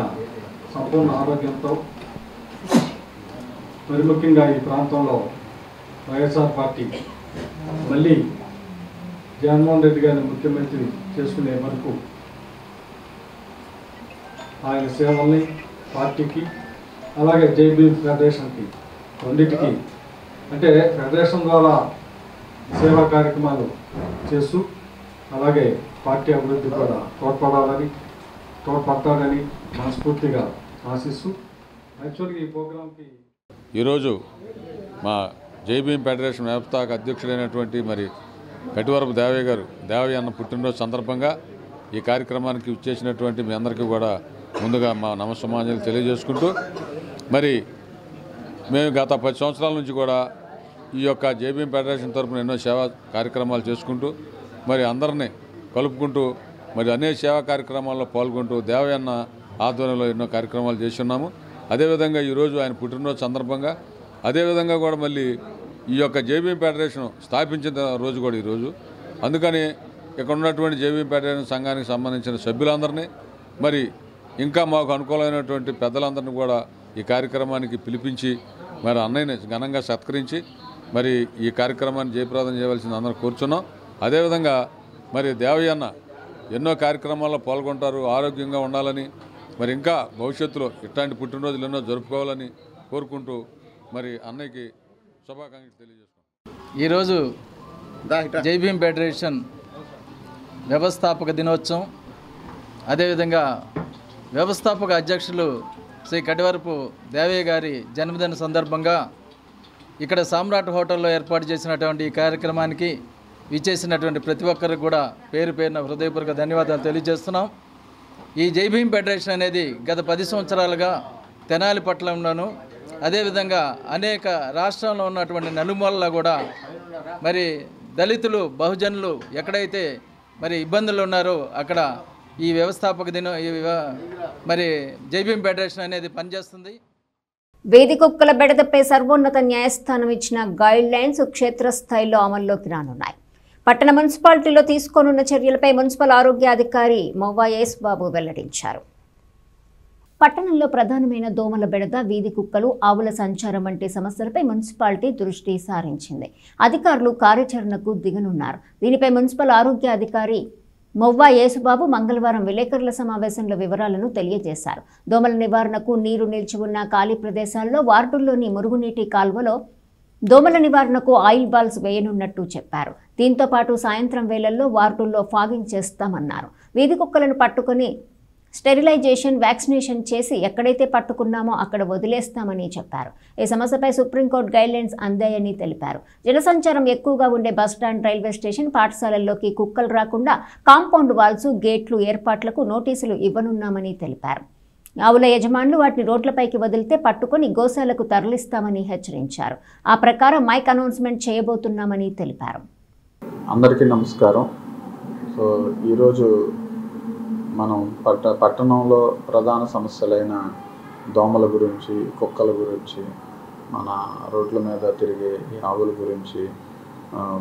Speaker 2: సంపూర్ణ ఆరోగ్యంతో, మరి ముఖ్యంగా ఈ ప్రాంతంలో వైఎస్ఆర్ పార్టీ మళ్ళీ జగన్మోహన్ రెడ్డి గారిని ముఖ్యమంత్రి చేసుకునే వరకు ఆయన సేవల్ని పార్టీకి, అలాగే జై భీమ్ ఫెడరేషన్కి రెండింటికి, అంటే ఫెడరేషన్ ద్వారా సేవా కార్యక్రమాలు చేస్తూ అలాగే పార్టీ అభివృద్ధి కూడా తోడ్పడతాడని మనస్ఫూర్తిగా ఆశిస్తూ యాక్చువల్గా ఈ ప్రోగ్రాంకి
Speaker 9: ఈరోజు మా జై భీమ్ ఫెడరేషన్ వ్యవస్థాపక అధ్యక్షుడైనటువంటి మరి కటివరపు దేవయ్య గారు దేవయ్య అన్న పుట్టినరోజు సందర్భంగా ఈ కార్యక్రమానికి ఇచ్చేసినటువంటి మీ అందరికీ కూడా ముందుగా మా నమస్సమాంజలి తెలియజేసుకుంటూ మరి మేము గత 10 సంవత్సరాల నుంచి కూడా ఈ యొక్క జేబీఎం ఫెడరేషన్ తరఫున ఎన్నో సేవా కార్యక్రమాలు చేసుకుంటూ మరి అందరినీ కలుపుకుంటూ మరి అనేక సేవా కార్యక్రమాల్లో పాల్గొంటూ దేవయ్యన్న ఆధ్వర్యంలో ఎన్నో కార్యక్రమాలు చేస్తున్నాము. అదేవిధంగా ఈరోజు ఆయన పుట్టినరోజు సందర్భంగా అదేవిధంగా కూడా మళ్ళీ ఈ యొక్క జేబీఎం ఫెడరేషన్ స్థాపించిన రోజు కూడా ఈరోజు. అందుకని ఇక్కడ ఉన్నటువంటి జేబీఎం ఫెడరేషన్ సంఘానికి సంబంధించిన సభ్యులందరినీ మరి ఇంకా మాకు అనుకూలమైనటువంటి పెద్దలందరినీ కూడా ఈ కార్యక్రమానికి పిలిపించి మరి అన్నయ్యని ఘనంగా సత్కరించి మరి ఈ కార్యక్రమాన్ని జయప్రదం చేయవలసింది అందరూ కోరుచున్నాం. అదేవిధంగా మరి దేవయ్యన్న ఎన్నో కార్యక్రమాల్లో పాల్గొంటారు, ఆరోగ్యంగా ఉండాలని మరి ఇంకా భవిష్యత్తులో ఇట్లాంటి పుట్టినరోజులు ఎన్నో జరుపుకోవాలని కోరుకుంటూ మరి అన్నయ్యకి శుభాకాంక్షలు తెలియజేస్తున్నాం.
Speaker 10: ఈరోజు జేబీఎం ఫెడరేషన్ వ్యవస్థాపక దినోత్సవం, అదేవిధంగా వ్యవస్థాపక అధ్యక్షులు శ్రీ కటివరపు దేవయ్య గారి జన్మదిన సందర్భంగా ఇక్కడ సామ్రాట్ హోటల్లో ఏర్పాటు చేసినటువంటి ఈ కార్యక్రమానికి విచ్చేసినటువంటి ప్రతి ఒక్కరికి కూడా పేరు పేరున హృదయపూర్వక ధన్యవాదాలు తెలియజేస్తున్నాం. ఈ జేబీఎం ఫెడరేషన్ అనేది గత 10 సంవత్సరాలుగా తెనాలి పట్టణంలోనూ అదేవిధంగా అనేక రాష్ట్రంలో ఉన్నటువంటి నలుమూలల్లో కూడా మరి దళితులు బహుజనులు ఎక్కడైతే మరి ఇబ్బందులు ఉన్నారో అక్కడ ఈ వ్యవస్థాపక మరి జేబీఎం ఫెడరేషన్ అనేది పనిచేస్తుంది.
Speaker 1: వేది కుక్కల బెడదపై సర్వోన్నత న్యాయస్థానం ఇచ్చిన గైడ్ లైన్స్ క్షేత్రస్థాయిలో అమల్లోకి రానున్నాయి. పట్టణ మున్సిపాలిటీలో తీసుకోనున్న చర్యలపై మున్సిపల్ ఆరోగ్యాధికారి మొవ్వా యేసుబాబు వెల్లడించారు. పట్టణంలో ప్రధానమైన దోమల బెడద, వీధి కుక్కలు, ఆవుల సంచారం వంటి సమస్యలపై మున్సిపాలిటీ దృష్టి సారించింది. అధికారులు కార్యాచరణకు దిగనున్నారు. దీనిపై మున్సిపల్ ఆరోగ్యాధికారి మొవ్వా యేసుబాబు మంగళవారం విలేకరుల సమావేశంలో వివరాలను తెలియజేశారు. దోమల నివారణకు నీరు నిలిచి ఉన్న ఖాళీ ప్రదేశాల్లో వార్డుల్లోని మురుగునీటి కాల్వలో దోమల నివారణకు ఆయిల్ బాల్స్ వేయనున్నట్టు చెప్పారు. దీంతో పాటు సాయంత్రం వేళల్లో వార్డుల్లో ఫాగింగ్ చేస్తామన్నారు. వీధి కుక్కలను పట్టుకుని స్టెరిలైజేషన్, వ్యాక్సినేషన్ చేసి ఎక్కడైతే పట్టుకున్నామో అక్కడ వదిలేస్తామని చెప్పారు. ఈ సమస్యపై సుప్రీంకోర్టు గైడ్లైన్స్ అందాయని తెలిపారు. జనసంచారం ఎక్కువగా ఉండే బస్టాండ్, రైల్వే స్టేషన్, పాఠశాలల్లోకి కుక్కలు రాకుండా కాంపౌండ్ వాల్స్, గేట్లు ఏర్పాట్లకు నోటీసులు ఇవ్వనున్నామని తెలిపారు. ఆవుల యజమానులు వాటిని రోడ్లపైకి వదిలితే పట్టుకుని గోశాలకు తరలిస్తామని హెచ్చరించారు. ఆ ప్రకారం మైక్ అనౌన్స్మెంట్ చేయబోతున్నామని తెలిపారు.
Speaker 11: అందరికీ నమస్కారం. సో ఈరోజు మనం పట్టణంలో ప్రధాన సమస్యలైన దోమల గురించి, కుక్కల గురించి, మన రోడ్ల మీద తిరిగే ఆవుల గురించి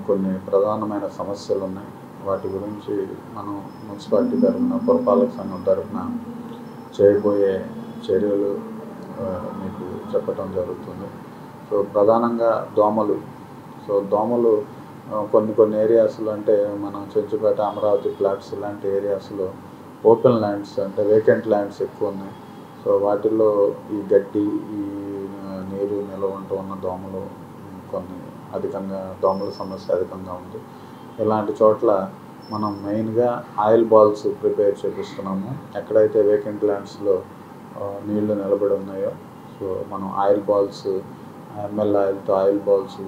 Speaker 11: కొన్ని ప్రధానమైన సమస్యలు ఉన్నాయి. వాటి గురించి మనం మున్సిపాలిటీ తరఫున, పురపాలక సంఘం తరఫున చేయబోయే చర్యలు మీకు చెప్పటం జరుగుతుంది. సో ప్రధానంగా దోమలు. సో దోమలు కొన్ని ఏరియాస్లో, అంటే మనం చెంచుపేట, అమరావతి ఫ్లాట్స్ లాంటి ఏరియాస్లో ఓపెన్ ల్యాండ్స్, అంటే వేకెంట్ ల్యాండ్స్ ఎక్కువ ఉన్నాయి. సో వాటిల్లో ఈ గడ్డి, ఈ నీరు నిల్వ ఉంటూ ఉన్న దోమలు కొన్ని అధికంగా, దోమల సమస్య అధికంగా ఉంది. ఇలాంటి చోట్ల మనం మెయిన్గా ఆయిల్ బాల్స్ ప్రిపేర్ చేపిస్తున్నాము. ఎక్కడైతే వేకెంట్ ల్యాండ్స్లో నీళ్లు నిలబడి ఉన్నాయో సో మనం ఆయిల్ బాల్స్, ఎంఎల్ ఆయిల్తో ఆయిల్ బాల్స్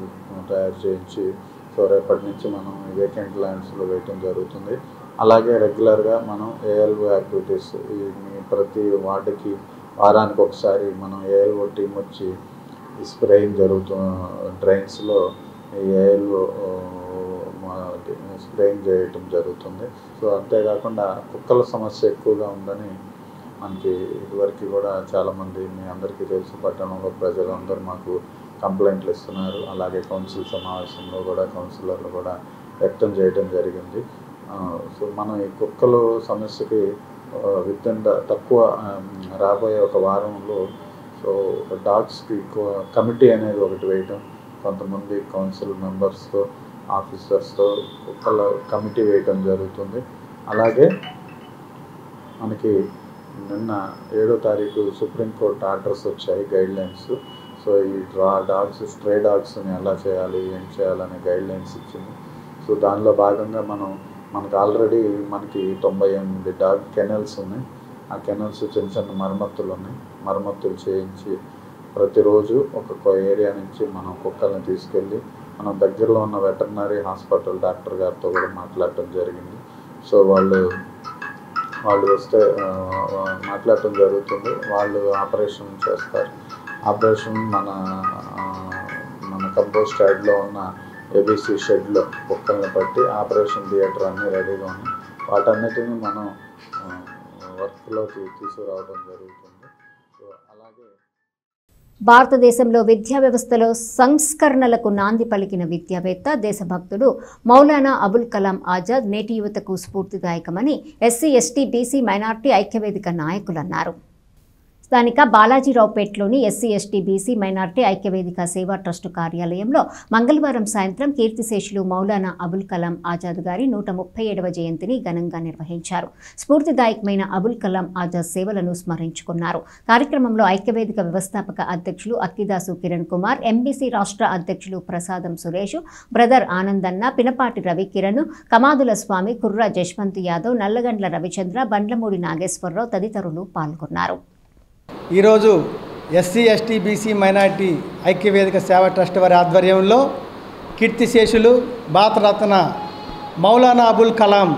Speaker 11: తయారు చేయించి సో రేపటి నుంచి మనం వేకెంట్ ల్యాండ్స్లో వేయటం జరుగుతుంది. అలాగే రెగ్యులర్గా మనం ఏఎల్ఓ యాక్టివిటీస్, ఈ ప్రతి వార్డుకి వారానికి ఒకసారి మనం ఏఎల్ఓ టీం వచ్చి స్ప్రేయింగ్ డ్రైన్స్లో ఏఎల్ఓ స్ప్రేయింగ్ చేయటం జరుగుతుంది. సో అంతేకాకుండా కుక్కల సమస్య ఎక్కువగా ఉందని మనకి ఇదివరకు కూడా చాలామంది, మీ అందరికీ తెలుసు, పట్టణంలో ప్రజలందరూ మాకు కంప్లైంట్లు ఇస్తున్నారు. అలాగే కౌన్సిల్ సమావేశంలో కూడా కౌన్సిలర్లు కూడా వ్యక్తం చేయడం జరిగింది. సో మనం ఈ కుక్కల సమస్యకి తక్కువ రాబోయే ఒక వారంలో సో డాగ్స్కి కమిటీ అనేది ఒకటి వేయటం, కొంతమంది కౌన్సిల్ మెంబర్స్తో, ఆఫీసర్స్తో కుక్కల కమిటీ వేయటం జరుగుతుంది. అలాగే మనకి నిన్న 7వ తారీఖు సుప్రీంకోర్టు ఆర్డర్స్ వచ్చాయి, గైడ్లైన్స్. సో ఈ డాగ్స్, స్ట్రే డాగ్స్ని ఎలా చేయాలి, ఏం చేయాలనే గైడ్లైన్స్ ఇచ్చింది. సో దానిలో భాగంగా మనకు ఆల్రెడీ 98 డాగ్ కెనల్స్ ఉన్నాయి. ఆ కెనల్స్ చిన్న మరమ్మతులు ఉన్నాయి. మరమ్మతులు చేయించి ప్రతిరోజు ఒక్కొక్క ఏరియా నుంచి మనం కుక్కల్ని తీసుకెళ్ళి మనం దగ్గరలో ఉన్న వెటర్నరీ హాస్పిటల్ డాక్టర్ గారితో కూడా మాట్లాడటం జరిగింది. సో వాళ్ళు వస్తే మాట్లాడటం జరుగుతుంది. వాళ్ళు ఆపరేషన్ చేస్తారు. ఆపరేషన్ మన కంపోస్ట్ యార్డ్లో ఉన్న ఏబీసీ షెడ్లో కుక్కల్ని పట్టి ఆపరేషన్ థియేటర్ అన్నీ రెడీగా ఉన్నాయి. వాటన్నిటిని మనం వర్క్లోకి తీసుకురావడం జరుగుతుంది. సో అలాగే
Speaker 1: భారతదేశంలో విద్యా వ్యవస్థలో సంస్కరణలకు నాంది పలికిన విద్యావేత్త దేశభక్తుడు మౌలానా అబుల్ కలాం ఆజాద్ నేటి యువతకు స్ఫూర్తిదాయకమని ఎస్సీ ఎస్టీ బీసీ మైనార్టీ ఐక్యవేదిక నాయకులు అన్నారు. స్థానిక బాలాజీరావుపేటలోని ఎస్సీ ఎస్టీ బీసీ మైనార్టీ ఐక్యవేదిక సేవా ట్రస్టు కార్యాలయంలో మంగళవారం సాయంత్రం కీర్తిశేషులు మౌలానా అబుల్ కలాం ఆజాద్ గారి 137వ జయంతిని ఘనంగా నిర్వహించారు. స్ఫూర్తిదాయకమైన అబుల్ కలాం ఆజాద్ సేవలను స్మరించుకున్నారు. కార్యక్రమంలో ఐక్యవేదిక వ్యవస్థాపక అధ్యక్షులు అక్కిదాసు కిరణ్ కుమార్, ఎంబీసీ రాష్ట్ర అధ్యక్షులు ప్రసాదం సురేష్, బ్రదర్ ఆనందన్న, పినపాటి రవి కిరణ్, కమాదుల స్వామి, కుర్రా జశ్వంత్ యాదవ్, నల్లగండ్ల రవిచంద్ర, బండ్లమూడి నాగేశ్వరరావు తదితరులు పాల్గొన్నారు.
Speaker 12: ఈరోజు ఎస్సీ ఎస్టీ బీసీ మైనార్టీ ఐక్యవేదిక సేవా ట్రస్ట్ వారి ఆధ్వర్యంలో కీర్తిశేషులు భారతరత్న మౌలానా అబుల్ కలాం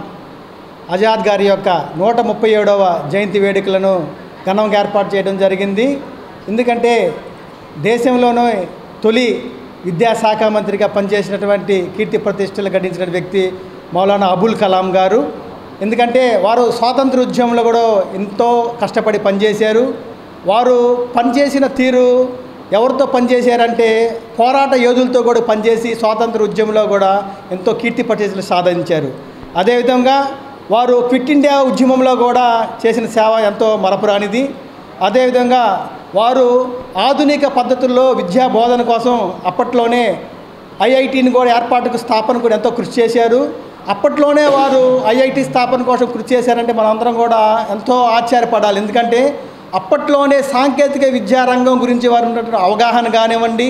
Speaker 12: ఆజాద్ గారి యొక్క 137వ జయంతి వేడుకలను ఘనంగా ఏర్పాటు చేయడం జరిగింది. ఎందుకంటే దేశంలోనే తొలి విద్యాశాఖ మంత్రిగా పనిచేసినటువంటి కీర్తి ప్రతిష్టలు గడించిన వ్యక్తి మౌలానా అబుల్ కలాం గారు. ఎందుకంటే వారు స్వాతంత్ర ఉద్యమంలో కూడా ఎంతో కష్టపడి పనిచేశారు. వారు పనిచేసిన తీరు ఎవరితో పనిచేశారంటే పోరాట యోధులతో కూడా పనిచేసి స్వాతంత్ర ఉద్యమంలో కూడా ఎంతో కీర్తి ప్రతిష్టలు సాధించారు. అదేవిధంగా వారు క్విట్ ఇండియా ఉద్యమంలో కూడా చేసిన సేవ ఎంతో మరపురానిది. అదేవిధంగా వారు ఆధునిక పద్ధతుల్లో విద్యా బోధన కోసం అప్పట్లోనే ఐఐటిని కూడా ఏర్పాటుకు స్థాపన కూడా ఎంతో కృషి చేశారు. అప్పట్లోనే వారు ఐఐటి స్థాపన కోసం కృషి చేశారంటే మనందరం కూడా ఎంతో ఆశ్చర్యపడాలి. ఎందుకంటే అప్పట్లోనే సాంకేతిక విద్యారంగం గురించి వారు ఉన్నటువంటి అవగాహన కానివ్వండి,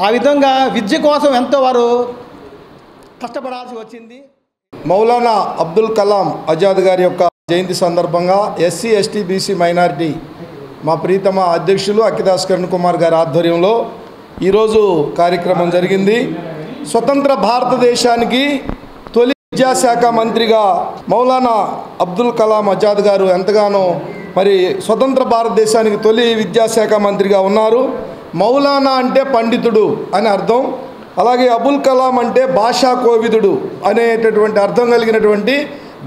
Speaker 12: ఆ విధంగా విద్య కోసం ఎంతో వారు కష్టపడాల్సి వచ్చింది.
Speaker 13: మౌలానా అబ్దుల్ కలాం ఆజాద్ గారి యొక్క జయంతి సందర్భంగా ఎస్సీ ఎస్టీ బీసీ మైనారిటీ మా ప్రీతమ అధ్యక్షులు అక్కిదాస్ కిరణ్ కుమార్ గారి ఆధ్వర్యంలో ఈరోజు కార్యక్రమం జరిగింది. స్వతంత్ర భారతదేశానికి తొలి విద్యాశాఖ మంత్రిగా మౌలానా అబ్దుల్ కలాం ఆజాద్ గారు ఎంతగానో మరి స్వతంత్ర భారతదేశానికి తొలి విద్యాశాఖ మంత్రిగా ఉన్నారు. మౌలానా అంటే పండితుడు అని అర్థం. అలాగే అబుల్ కలాం అంటే భాషా కోవిదుడు అనేటటువంటి అర్థం కలిగినటువంటి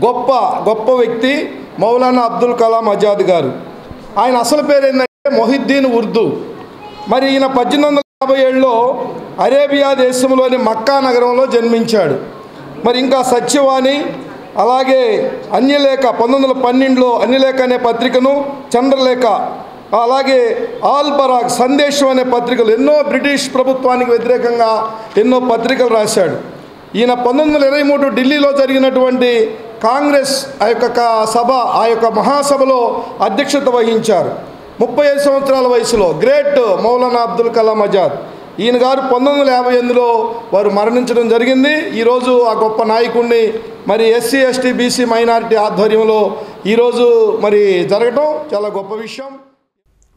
Speaker 13: గొప్ప వ్యక్తి మౌలానా అబ్దుల్ కలాం ఆజాద్ గారు. ఆయన అసలు పేరు ఏంటంటే మొహిద్దీన్ ఉర్దూ. మరి ఈయన 1857లో అరేబియా దేశంలోని మక్కా నగరంలో జన్మించాడు. మరి ఇంకా సత్యవాణి, అలాగే అన్యలేఖ 1912లో అన్యలేఖ అనే పత్రికను, చంద్రలేఖ, అలాగే ఆల్ బరాగ్ సందేశం అనే పత్రికలు ఎన్నో బ్రిటిష్ ప్రభుత్వానికి వ్యతిరేకంగా ఎన్నో పత్రికలు రాశాడు. ఈయన 1923 ఢిల్లీలో జరిగినటువంటి కాంగ్రెస్ ఆ యొక్క మహాసభలో అధ్యక్షత వహించారు. 35 సంవత్సరాల వయసులో గ్రేట్ మౌలానా అబ్దుల్ కలాం ఆజాద్. ఈయన గారు 1958లో వారు మరణించడం జరిగింది. ఈరోజు ఆ గొప్ప నాయకుడిని మరి ఎస్సీ ఎస్టీ బీసీ మైనారిటీ ఆధ్వర్యంలో ఈరోజు మరి జరగటం చాలా గొప్ప విషయం.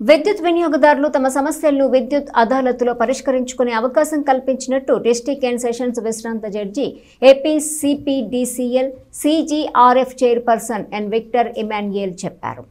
Speaker 1: విద్యుత్ వినియోగదారులు తమ సమస్యలను విద్యుత్ అదాలత్లో పరిష్కరించుకునే అవకాశం కల్పించినట్టు డిస్ట్రిక్ట్ అండ్ సెషన్స్ విశ్రాంత judge AP CPDCL CGRF chairperson N Victor Emmanuel చెప్పారు.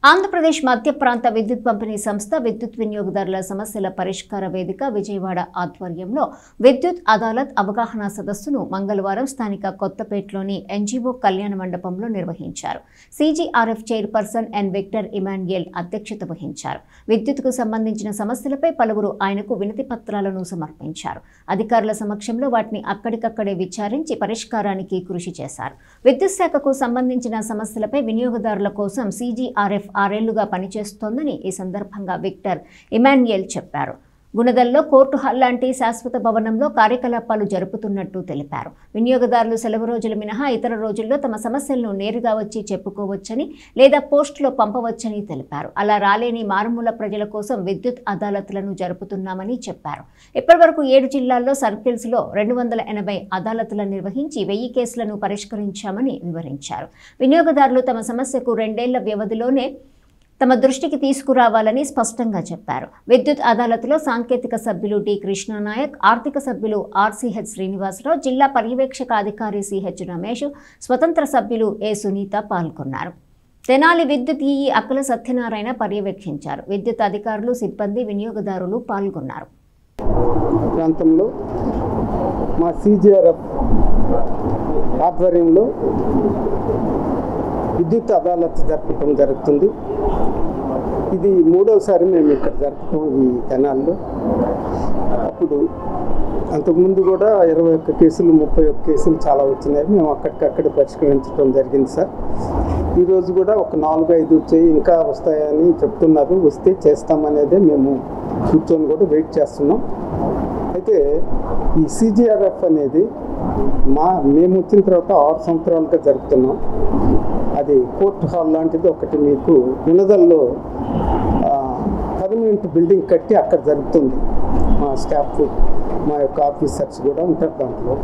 Speaker 1: ఆంధ్రప్రదేశ్ మధ్య ప్రాంత విద్యుత్ పంపిణీ సంస్థ విద్యుత్ వినియోగదారుల సమస్యల పరిష్కార వేదిక విజయవాడ ఆధ్వర్యంలో విద్యుత్ అదాలత్ అవగాహన సదస్సును మంగళవారం స్థానిక కొత్తపేటలోని ఎన్జీఓ కళ్యాణ మండపంలో నిర్వహించారు. CGRF chairperson N Victor Emmanuel అధ్యక్షత వహించారు. విద్యుత్కు సంబంధించిన సమస్యలపై పలువురు ఆయనకు వినతి పత్రాలను సమర్పించారు. అధికారుల సమక్షంలో వాటిని అక్కడికక్కడే విచారించి పరిష్కారానికి కృషి చేశారు. విద్యుత్ శాఖకు సంబంధించిన సమస్యలపై వినియోగదారుల కోసం సిజిఆర్ఎఫ్ 6 ఏళ్లుగా పనిచేస్తోందని ఈ సందర్భంగా విక్టర్ ఇమాన్యుయల్ చెప్పారు. గుణదల్లో కోర్టు హాల్ లాంటి శాశ్వత భవనంలో కార్యకలాపాలు జరుపుతున్నట్టు తెలిపారు. వినియోగదారులు సెలవు రోజులు మినహా ఇతర రోజుల్లో తమ సమస్యలను నేరుగా వచ్చి చెప్పుకోవచ్చని లేదా పోస్టులో పంపవచ్చని తెలిపారు. అలా రాలేని మారుమూల ప్రజల కోసం విద్యుత్ అదాలత్లను జరుపుతున్నామని చెప్పారు. ఇప్పటివరకు 7 జిల్లాల్లో సర్కిల్స్లో 280 అదాలత్లను నిర్వహించి 1000 కేసులను పరిష్కరించామని వివరించారు. వినియోగదారులు తమ సమస్యకు 2 ఏళ్ల వ్యవధిలోనే తమ దృష్టికి తీసుకురావాలని స్పష్టంగా చెప్పారు. విద్యుత్ అదాలత్లో సాంకేతిక సభ్యులు డి కృష్ణనాయక్, ఆర్థిక సభ్యులు ఆర్సీహెచ్ శ్రీనివాసరావు, జిల్లా పర్యవేక్షక అధికారి సిహెచ్ రమేష్, స్వతంత్ర సభ్యులు ఏ సునీత పాల్గొన్నారు. తెనాలి విద్యుత్ ఈఈ అక్కల సత్యనారాయణ పర్యవేక్షించారు. విద్యుత్ అధికారులు, సిబ్బంది, వినియోగదారులు పాల్గొన్నారు.
Speaker 14: ప్రాంతంలో మా సిజిఆర్ఎఫ్ ఆధ్వర్యంలో విద్యుత్ అదాలత్ జరపడం జరుగుతుంది. ఇది 3వసారి మేము ఇక్కడ జరపడం ఈ తెనాల్లో. అప్పుడు అంతకుముందు కూడా 21 కేసులు 31 కేసులు చాలా వచ్చినాయి. మేము అక్కడికక్కడ పరిష్కరించడం జరిగింది సార్. ఈరోజు కూడా ఒక 4-5 వచ్చాయి, ఇంకా వస్తాయని చెప్తున్నారు. వస్తే చేస్తామనేదే మేము కూర్చొని కూడా వెయిట్ చేస్తున్నాం. అయితే ఈ సిజిఆర్ఎఫ్ అనేది మేము వచ్చిన తర్వాత 6 సంవత్సరాలుగా జరుపుతున్నాం. అది కోర్టు హాల్ లాంటిది ఒకటి మీకు ఉన్నదల్లో పర్మనెంట్ బిల్డింగ్ కట్టి అక్కడ జరుగుతుంది. మా స్టాఫ్, మా యొక్క ఆఫీసర్స్ కూడా ఉంటారు దాంట్లో.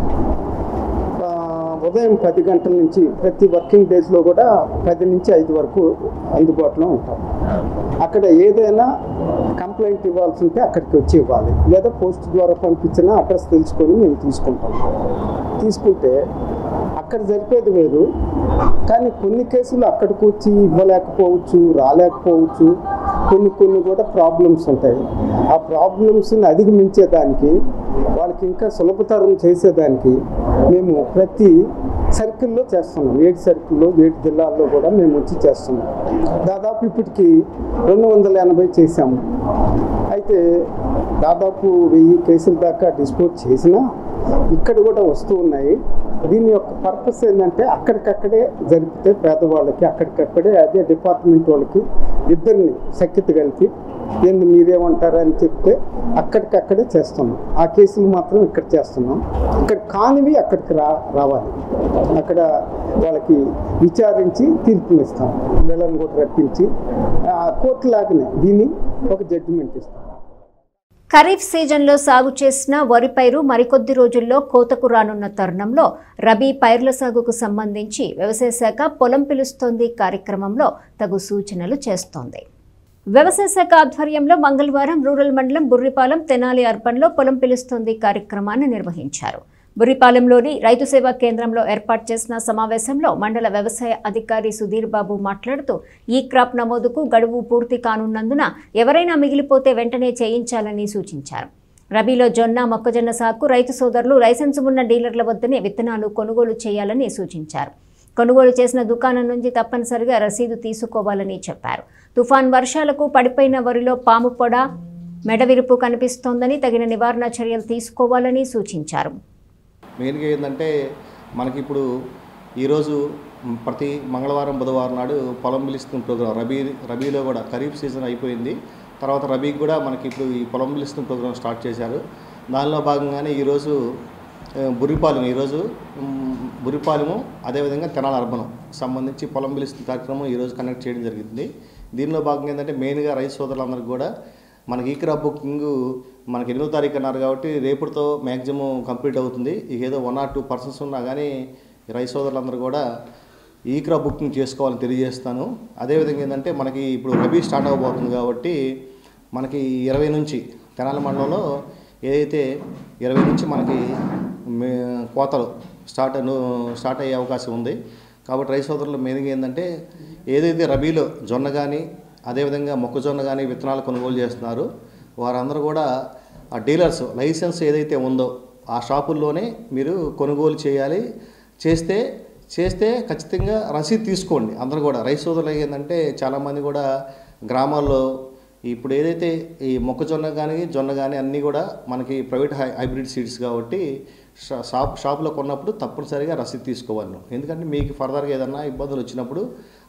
Speaker 14: ఉదయం 10 గంటల నుంచి ప్రతి వర్కింగ్ డేస్లో కూడా 10 నుంచి 5 వరకు అందుబాటులో ఉంటాం. అక్కడ ఏదైనా కంప్లైంట్ ఇవ్వాల్సి ఉంటే అక్కడికి వచ్చి ఇవ్వాలి, లేదా పోస్ట్ ద్వారా పంపించిన అడ్రస్ తెలుసుకొని మేము తీసుకుంటాం. తీసుకుంటే అక్కడ జరిపేది వేరు, కానీ కొన్ని కేసులు అక్కడికి వచ్చి ఇవ్వలేకపోవచ్చు, రాలేకపోవచ్చు. కొన్ని కూడా ప్రాబ్లమ్స్ ఉంటాయి. ఆ ప్రాబ్లమ్స్ని అధిగమించేదానికి, వాళ్ళకి ఇంకా సులభతరం చేసేదానికి మేము ప్రతి సర్కిల్లో చేస్తున్నాం. 7 సర్కిల్లో 7 జిల్లాల్లో కూడా మేము వచ్చి చేస్తున్నాం. దాదాపు ఇప్పటికి 280 చేశాము. అయితే దాదాపు 1000 కేసుల దాకా డిస్పోజ్ చేసినా ఇక్కడ కూడా వస్తూ ఉన్నాయి. దీని యొక్క పర్పస్ ఏంటంటే అక్కడికక్కడే జరిపితే పేదవాళ్ళకి అక్కడికక్కడే అదే డిపార్ట్మెంట్ వాళ్ళకి ఇద్దరిని సఖ్యత కలిపి ఏంది మీరేమంటారా అని చెప్తే అక్కడికక్కడే చేస్తున్నాం. ఆ కేసులు మాత్రం ఇక్కడ చేస్తున్నాం. ఇక్కడ కానివి అక్కడికి రావాలి. అక్కడ వాళ్ళకి విచారించి తీర్పునిస్తాం. వీళ్ళని కూడా రప్పించి కోర్టు లాగానే దీన్ని ఒక జడ్జిమెంట్ ఇస్తాం.
Speaker 1: ఖరీఫ్ సీజన్లో సాగు చేసిన వరి పైరు మరికొద్ది రోజుల్లో కోతకు రానున్న తరుణంలో రబీ పైర్ల సాగుకు సంబంధించి వ్యవసాయ శాఖ పొలం పిలుస్తోంది కార్యక్రమంలో తగు సూచనలు చేస్తోంది. వ్యవసాయ శాఖ ఆధ్వర్యంలో మంగళవారం రూరల్ మండలం బుర్రిపాలెం తెనాలి అర్బన్లో పొలం పిలుస్తోంది కార్యక్రమాన్ని నిర్వహించారు. బుర్రిపాలెంలోని రైతు సేవా కేంద్రంలో ఏర్పాటు చేసిన సమావేశంలో మండల వ్యవసాయ అధికారి సుధీర్ బాబు మాట్లాడుతూ ఈ క్రాప్ నమోదుకు గడువు పూర్తి కానున్నందున ఎవరైనా మిగిలిపోతే వెంటనే చేయించాలని సూచించారు. రబీలో జొన్న, మొక్కజొన్న సాగుకు రైతు సోదరులు లైసెన్సు ఉన్న డీలర్ల వద్దనే విత్తనాలు కొనుగోలు చేయాలని సూచించారు. కొనుగోలు చేసిన దుకాణం నుంచి తప్పనిసరిగా రసీదు తీసుకోవాలని చెప్పారు. తుఫాన్ వర్షాలకు పడిపోయిన వరిలో పాము పొడ, మెడవిరుపు కనిపిస్తోందని తగిన నివారణ చర్యలు తీసుకోవాలని సూచించారు.
Speaker 6: మెయిన్గా ఏంటంటే మనకి ఇప్పుడు ఈరోజు ప్రతి మంగళవారం బుధవారం నాడు పొలం పిలుస్తున్న ప్రోగ్రాం రబీలో కూడా ఖరీఫ్ సీజన్ అయిపోయింది. తర్వాత రబీకి కూడా మనకి ఇప్పుడు ఈ పొలం పిలుస్తున్న ప్రోగ్రాం స్టార్ట్ చేశారు. దానిలో భాగంగానే ఈరోజు బుర్రిపాలెము అదేవిధంగా తెనాలి అర్బన్ సంబంధించి పొలం పిలుస్తున్న కార్యక్రమం ఈరోజు కండక్ట్ చేయడం జరిగింది. దీనిలో భాగంగా ఏంటంటే మెయిన్గా రైతు సోదరులందరికీ కూడా మనకి ఈ క్రాప్ బుకింగ్ మనకి 8వ తారీఖు అన్నారు కాబట్టి రేపుతో మ్యాక్సిమం కంప్లీట్ అవుతుంది. ఇక ఏదో 1 or 2 persons ఉన్నా కానీ రైతు సోదరులందరూ కూడా ఈ క్రాప్ బుకింగ్ చేసుకోవాలని తెలియజేస్తాను. అదేవిధంగా ఏంటంటే మనకి ఇప్పుడు రబీ స్టార్ట్ అవ్వబోతుంది కాబట్టి మనకి 20 నుంచి తెనాలి మండలంలో ఏదైతే 20 నుంచి మనకి కోతలు స్టార్ట్ అయ్యే అవకాశం ఉంది. కాబట్టి రైతు సోదరులు మెయిన్గా ఏంటంటే ఏదైతే రబీలో జొన్న కానీ అదేవిధంగా మొక్కజొన్న కానీ విత్తనాలు కొనుగోలు చేస్తున్నారు వారందరూ కూడా ఆ డీలర్స్ లైసెన్స్ ఏదైతే ఉందో ఆ షాపుల్లోనే మీరు కొనుగోలు చేయాలి. చేస్తే ఖచ్చితంగా రసీదు తీసుకోండి. అందరూ కూడా రైతు సోదరులు ఏంటంటే చాలామంది కూడా గ్రామాల్లో ఇప్పుడు ఏదైతే ఈ మొక్కజొన్న కానీ జొన్న కానీ అన్నీ కూడా మనకి ప్రైవేట్ హైబ్రిడ్ సీడ్స్ కాబట్టి షాపులో కొన్నప్పుడు తప్పనిసరిగా రసీదు తీసుకోవాలి. ఎందుకంటే మీకు ఫర్దర్గా ఏదైనా ఇబ్బందులు వచ్చినప్పుడు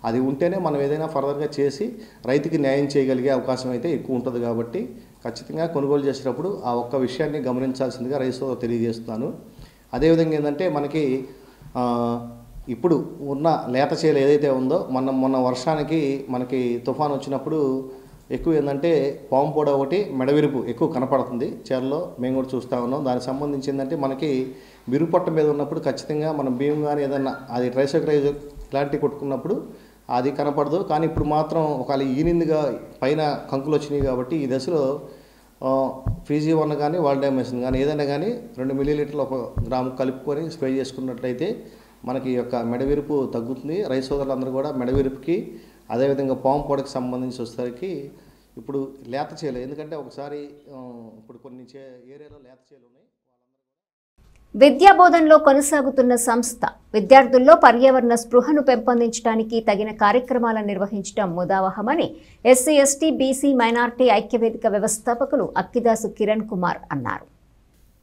Speaker 6: అది ఉంటేనే మనం ఏదైనా ఫర్దర్గా చేసి రైతుకి న్యాయం చేయగలిగే అవకాశం అయితే ఎక్కువ ఉంటుంది. కాబట్టి ఖచ్చితంగా కొనుగోలు చేసేటప్పుడు ఆ ఒక్క విషయాన్ని గమనించాల్సిందిగా రైతు తెలియజేస్తున్నాను. అదేవిధంగా ఏంటంటే మనకి ఇప్పుడు ఉన్న లేత చేలు ఏదైతే ఉందో మొన్న వర్షానికి మనకి తుఫాన్ వచ్చినప్పుడు ఎక్కువ ఏంటంటే పాము పొడ ఒకటి మెడవిరుపు ఎక్కువ కనపడుతుంది చేలలో. మేము కూడా చూస్తూ ఉన్నాం. దానికి సంబంధించి ఏంటంటే మనకి విరుపట్ట మీద ఉన్నప్పుడు ఖచ్చితంగా మనం బియ్యం కానీ ఏదన్నా అది ట్రైసోక్రైజ్ ఇలాంటివి కొట్టుకున్నప్పుడు అది కనపడదు. కానీ ఇప్పుడు మాత్రం ఒకవేళ ఈనిందిగా పైన కంకులు వచ్చినాయి కాబట్టి ఈ దశలో ఫీజీ1 కానీ వాల్డామైసిన్ కానీ ఏదైనా కానీ 2 మిల్లీలీటర్లు 1 గ్రాము కలుపుకొని స్ప్రే చేసుకున్నట్లయితే మనకి యొక్క మెడవిరుపు తగ్గుతుంది. రైతు సోదరులందరూ కూడా మెడవిరుపుకి అదేవిధంగా పాము పొడకి సంబంధించి వచ్చేసరికి ఇప్పుడు లేత చేలు, ఎందుకంటే ఒకసారి ఇప్పుడు కొన్ని ఏరియాలో లేత చేలు ఉన్నాయి.
Speaker 1: విద్యా బోధనలో కొనసాగుతున్న సంస్థ విద్యార్థుల్లో పర్యావరణ స్పృహను పెంపొందించడానికి తగిన కార్యక్రమాలను నిర్వహించడం ముదావహమని ఎస్సీ ఎస్టీ బీసీ మైనార్టీ ఐక్యవేదిక వ్యవస్థాపకులు అక్కిదాసు కిరణ్ కుమార్ అన్నారు.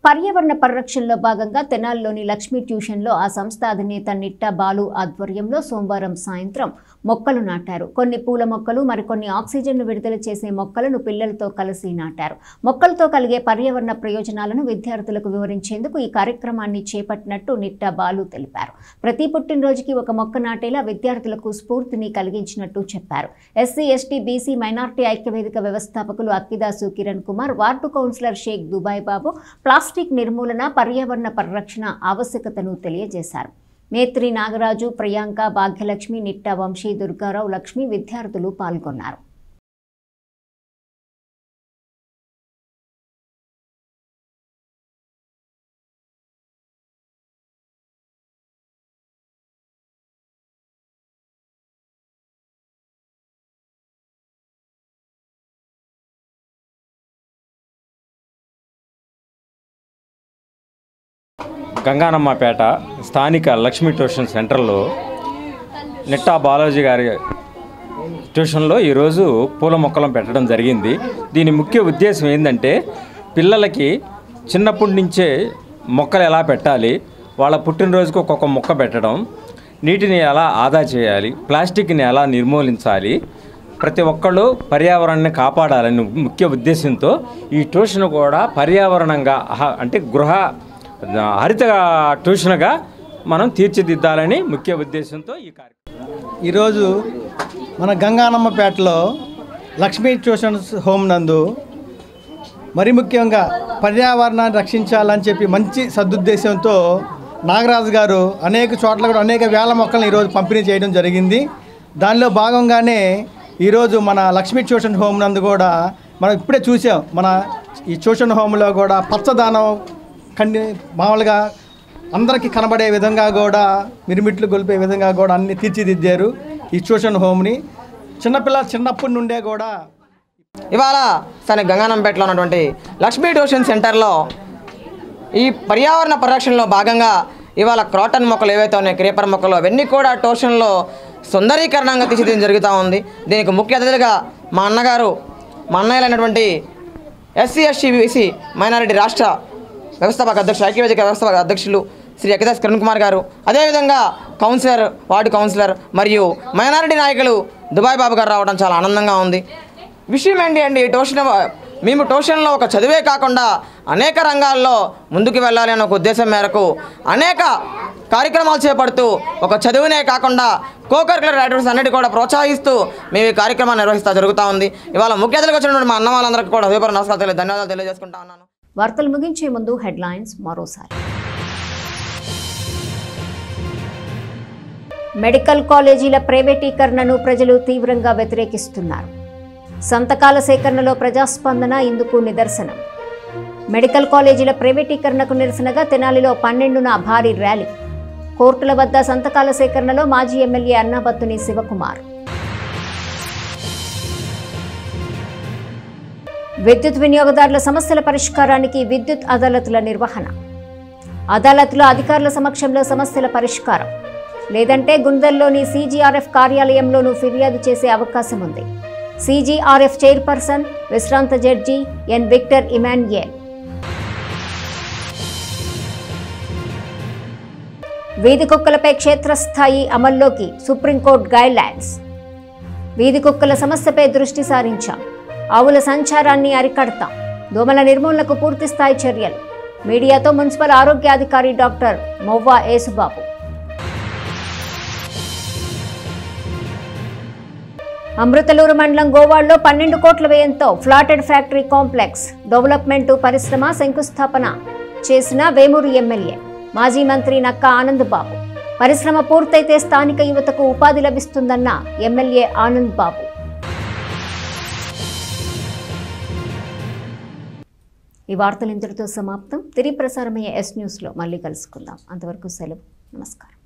Speaker 1: పర్యావరణ పరిరక్షణలో భాగంగా తెనాలిలోని లక్ష్మీ ట్యూషన్లో ఆ సంస్థ అధినేత నిట్టా బాలు ఆధ్వర్యంలో సోమవారం సాయంత్రం మొక్కలు నాటారు. కొన్ని పూల మొక్కలు, మరికొన్ని ఆక్సిజన్ను విడుదల చేసే మొక్కలను పిల్లలతో కలిసి నాటారు. మొక్కలతో కలిగే పర్యావరణ ప్రయోజనాలను విద్యార్థులకు వివరించేందుకు ఈ కార్యక్రమాన్ని చేపట్టినట్టు నిట్టా బాలు తెలిపారు. ప్రతి పుట్టినరోజుకి ఒక మొక్క నాటేలా విద్యార్థులకు స్ఫూర్తిని కలిగించినట్టు చెప్పారు. ఎస్సీ ఎస్టీ బీసీ మైనార్టీ ఐక్యవేదిక వ్యవస్థాపకులు Akkidasu Kiran Kumar, ward councillor Sheikh Dubai Babu plastic నిర్మూలన, పర్యావరణ పరిరక్షణ ఆవశ్యకతను తెలియజేశారు. మేత్రి నాగరాజు, ప్రియాంక, భాగ్యలక్ష్మి, నిట్టా వంశీ, దుర్గారావు, లక్ష్మి విద్యార్థులు పాల్గొన్నారు.
Speaker 15: గంగానమ్మపేట స్థానిక లక్ష్మీ ట్యూషన్ సెంటర్లో నిట్టా బాలాజీ గారి ట్యూషన్లో ఈరోజు పూల మొక్కలను పెట్టడం జరిగింది. దీని ముఖ్య ఉద్దేశం ఏంటంటే పిల్లలకి చిన్నప్పటి నుంచే మొక్కలు ఎలా పెట్టాలి, వాళ్ళ పుట్టినరోజుకు ఒక్కొక్క మొక్క పెట్టడం, నీటిని ఎలా ఆదా చేయాలి, ప్లాస్టిక్ని ఎలా నిర్మూలించాలి, ప్రతి ఒక్కళ్ళు పర్యావరణాన్ని కాపాడాలని ముఖ్య ఉద్దేశంతో ఈ ట్యూషన్ కూడా పర్యావరణంగా అంటే హరిత ట్యూషన్గా మనం తీర్చిదిద్దాలని ముఖ్య ఉద్దేశంతో ఈ కార్యక్రమం.
Speaker 12: ఈరోజు మన గంగానమ్మపేటలో లక్ష్మీ ట్యూషన్స్ హోమ్ నందు మరి ముఖ్యంగా పర్యావరణాన్ని రక్షించాలని చెప్పి మంచి సదుద్దేశంతో నాగరాజు గారు అనేక చోట్ల కూడా అనేక వేల మొక్కలను ఈరోజు పంపిణీ చేయడం జరిగింది. దానిలో భాగంగానే ఈరోజు మన లక్ష్మీ ట్యూషన్ హోమ్ నందు కూడా మనం ఇప్పుడే చూసాం. మన ఈ ట్యూషన్ హోమ్లో కూడా పచ్చదనం మామూలుగా అందరికీ కనబడే విధంగా కూడా మిరుమిట్లు గొలిపే విధంగా కూడా అన్ని తీర్చిదిద్దారు ఈ ట్యూషన్ హోమ్ని. చిన్నపిల్లలు చిన్నప్పటి నుండే కూడా
Speaker 16: ఇవాళ గంగానంపేటలో ఉన్నటువంటి లక్ష్మీ ట్యూషన్ సెంటర్లో ఈ పర్యావరణ పరిరక్షణలో భాగంగా ఇవాళ క్రాటన్ మొక్కలు ఏవైతే ఉన్నాయో, క్రీపర్ మొక్కలు, అవన్నీ కూడా ట్యూషన్లో సుందరీకరణంగా తీర్చిదిద్దడం జరుగుతూ ఉంది. దీనికి ముఖ్య అతిథులుగా మా అన్నయ్యలైనటువంటి ఎస్సీ ఎస్టీ బీసీ మైనారిటీ రాష్ట్ర వ్యవస్థాపక అధ్యక్షులు, ఐక్యవేదిక వ్యవస్థాపక అధ్యక్షులు శ్రీ అక్కిదాసు కిరణ్ కుమార్ గారు, అదేవిధంగా కౌన్సిలర్, వార్డు కౌన్సిలర్ మరియు మైనారిటీ నాయకులు దుబాయ్ బాబు గారు రావడం చాలా ఆనందంగా ఉంది. విషయం ఏంటి అండి, మేము ట్యూషన్లో ఒక చదివే కాకుండా అనేక రంగాల్లో ముందుకు వెళ్ళాలి అనే ఒక ఉద్దేశం మేరకు అనేక కార్యక్రమాలు చేపడుతూ ఒక చదువునే కాకుండా కోకరికులర్ యాక్టివిటీస్ అన్నిటి కూడా ప్రోత్సహిస్తూ మేము ఈ కార్యక్రమాన్ని నిర్వహిస్తూ జరుగుతూ ఉంది. ఇవాళ ముఖ్య అతిథులుగా వచ్చినటువంటి మా అన్న వాళ్ళందరికీ కూడా హృదయపూర్వక నమస్కారాలు, ధన్యవాదాలు తెలియజేసుకుంటా ఉన్నాను.
Speaker 1: వార్తలు ముగించే ముందు హెడ్లైన్స్ మరోసారి. మెడికల్ కాలేజీల ప్రైవేటీకరణను ప్రజలు తీవ్రంగా వ్యతిరేకిస్తున్నారు. సంతకాల సేకరణలో ప్రజాస్పందన ఇందుకు నిదర్శనం. మెడికల్ కాలేజీల ప్రైవేటీకరణకు నిరసనగా తెనాలిలో 12న భారీ ర్యాలీ. కోర్టుల వద్ద సంతకాల సేకరణలో మాజీ ఎమ్మెల్యే అన్నాబత్తుని శివకుమార్. విద్యుత్ వినియోగదారుల సమస్యల పరిష్కారానికి విద్యుత్ అదాలతుల నిర్వహణ. అదాలతులో అధికారుల సమక్షంలో సమస్యల పరిష్కారం, లేదంటే గుందల్లోని సీజీఆర్ఎఫ్ కార్యాలయంలోనూ ఫిర్యాదు చేసే అవకాశం ఉంది. సీజీఆర్ఎఫ్ చైర్పర్సన్ విశ్రాంత జడ్జి ఎన్ విక్టర్ ఇమాన్యుయల్. వీధి కుక్కలపై క్షేత్రస్థాయి అమల్లోకి సుప్రీంకోర్టు గైడ్లైన్స్. వీధి కుక్కల సమస్యపై దృష్టి సారించాం. ఆవుల సంచారాన్ని అరికడతాం. దోమల నిర్మూలనకు పూర్తిస్థాయి చర్యలు. మీడియాతో మున్సిపల్ ఆరోగ్యాధికారి డాక్టర్ మొవ్వా యేసుబాబు. అమృతలూరు మండలం గోవాడలో 12 కోట్ల వ్యయంతో ఫ్లాటెడ్ ఫ్యాక్టరీ కాంప్లెక్స్ డెవలప్మెంట్ పరిశ్రమ శంకుస్థాపన చేసిన వేమూరు ఎమ్మెల్యే, మాజీ మంత్రి నక్కా ఆనందబాబు. పరిశ్రమ పూర్తయితే స్థానిక యువతకు ఉపాధి లభిస్తుందన్న ఎమ్మెల్యే ఆనంద్ బాబు. ఈ వార్తలు ఇంతటితో సమాప్తం. తిరిగి ప్రసారమయ్యే ఎస్ న్యూస్లో మళ్ళీ కలుసుకుందాం. అంతవరకు సెలవు. నమస్కారం.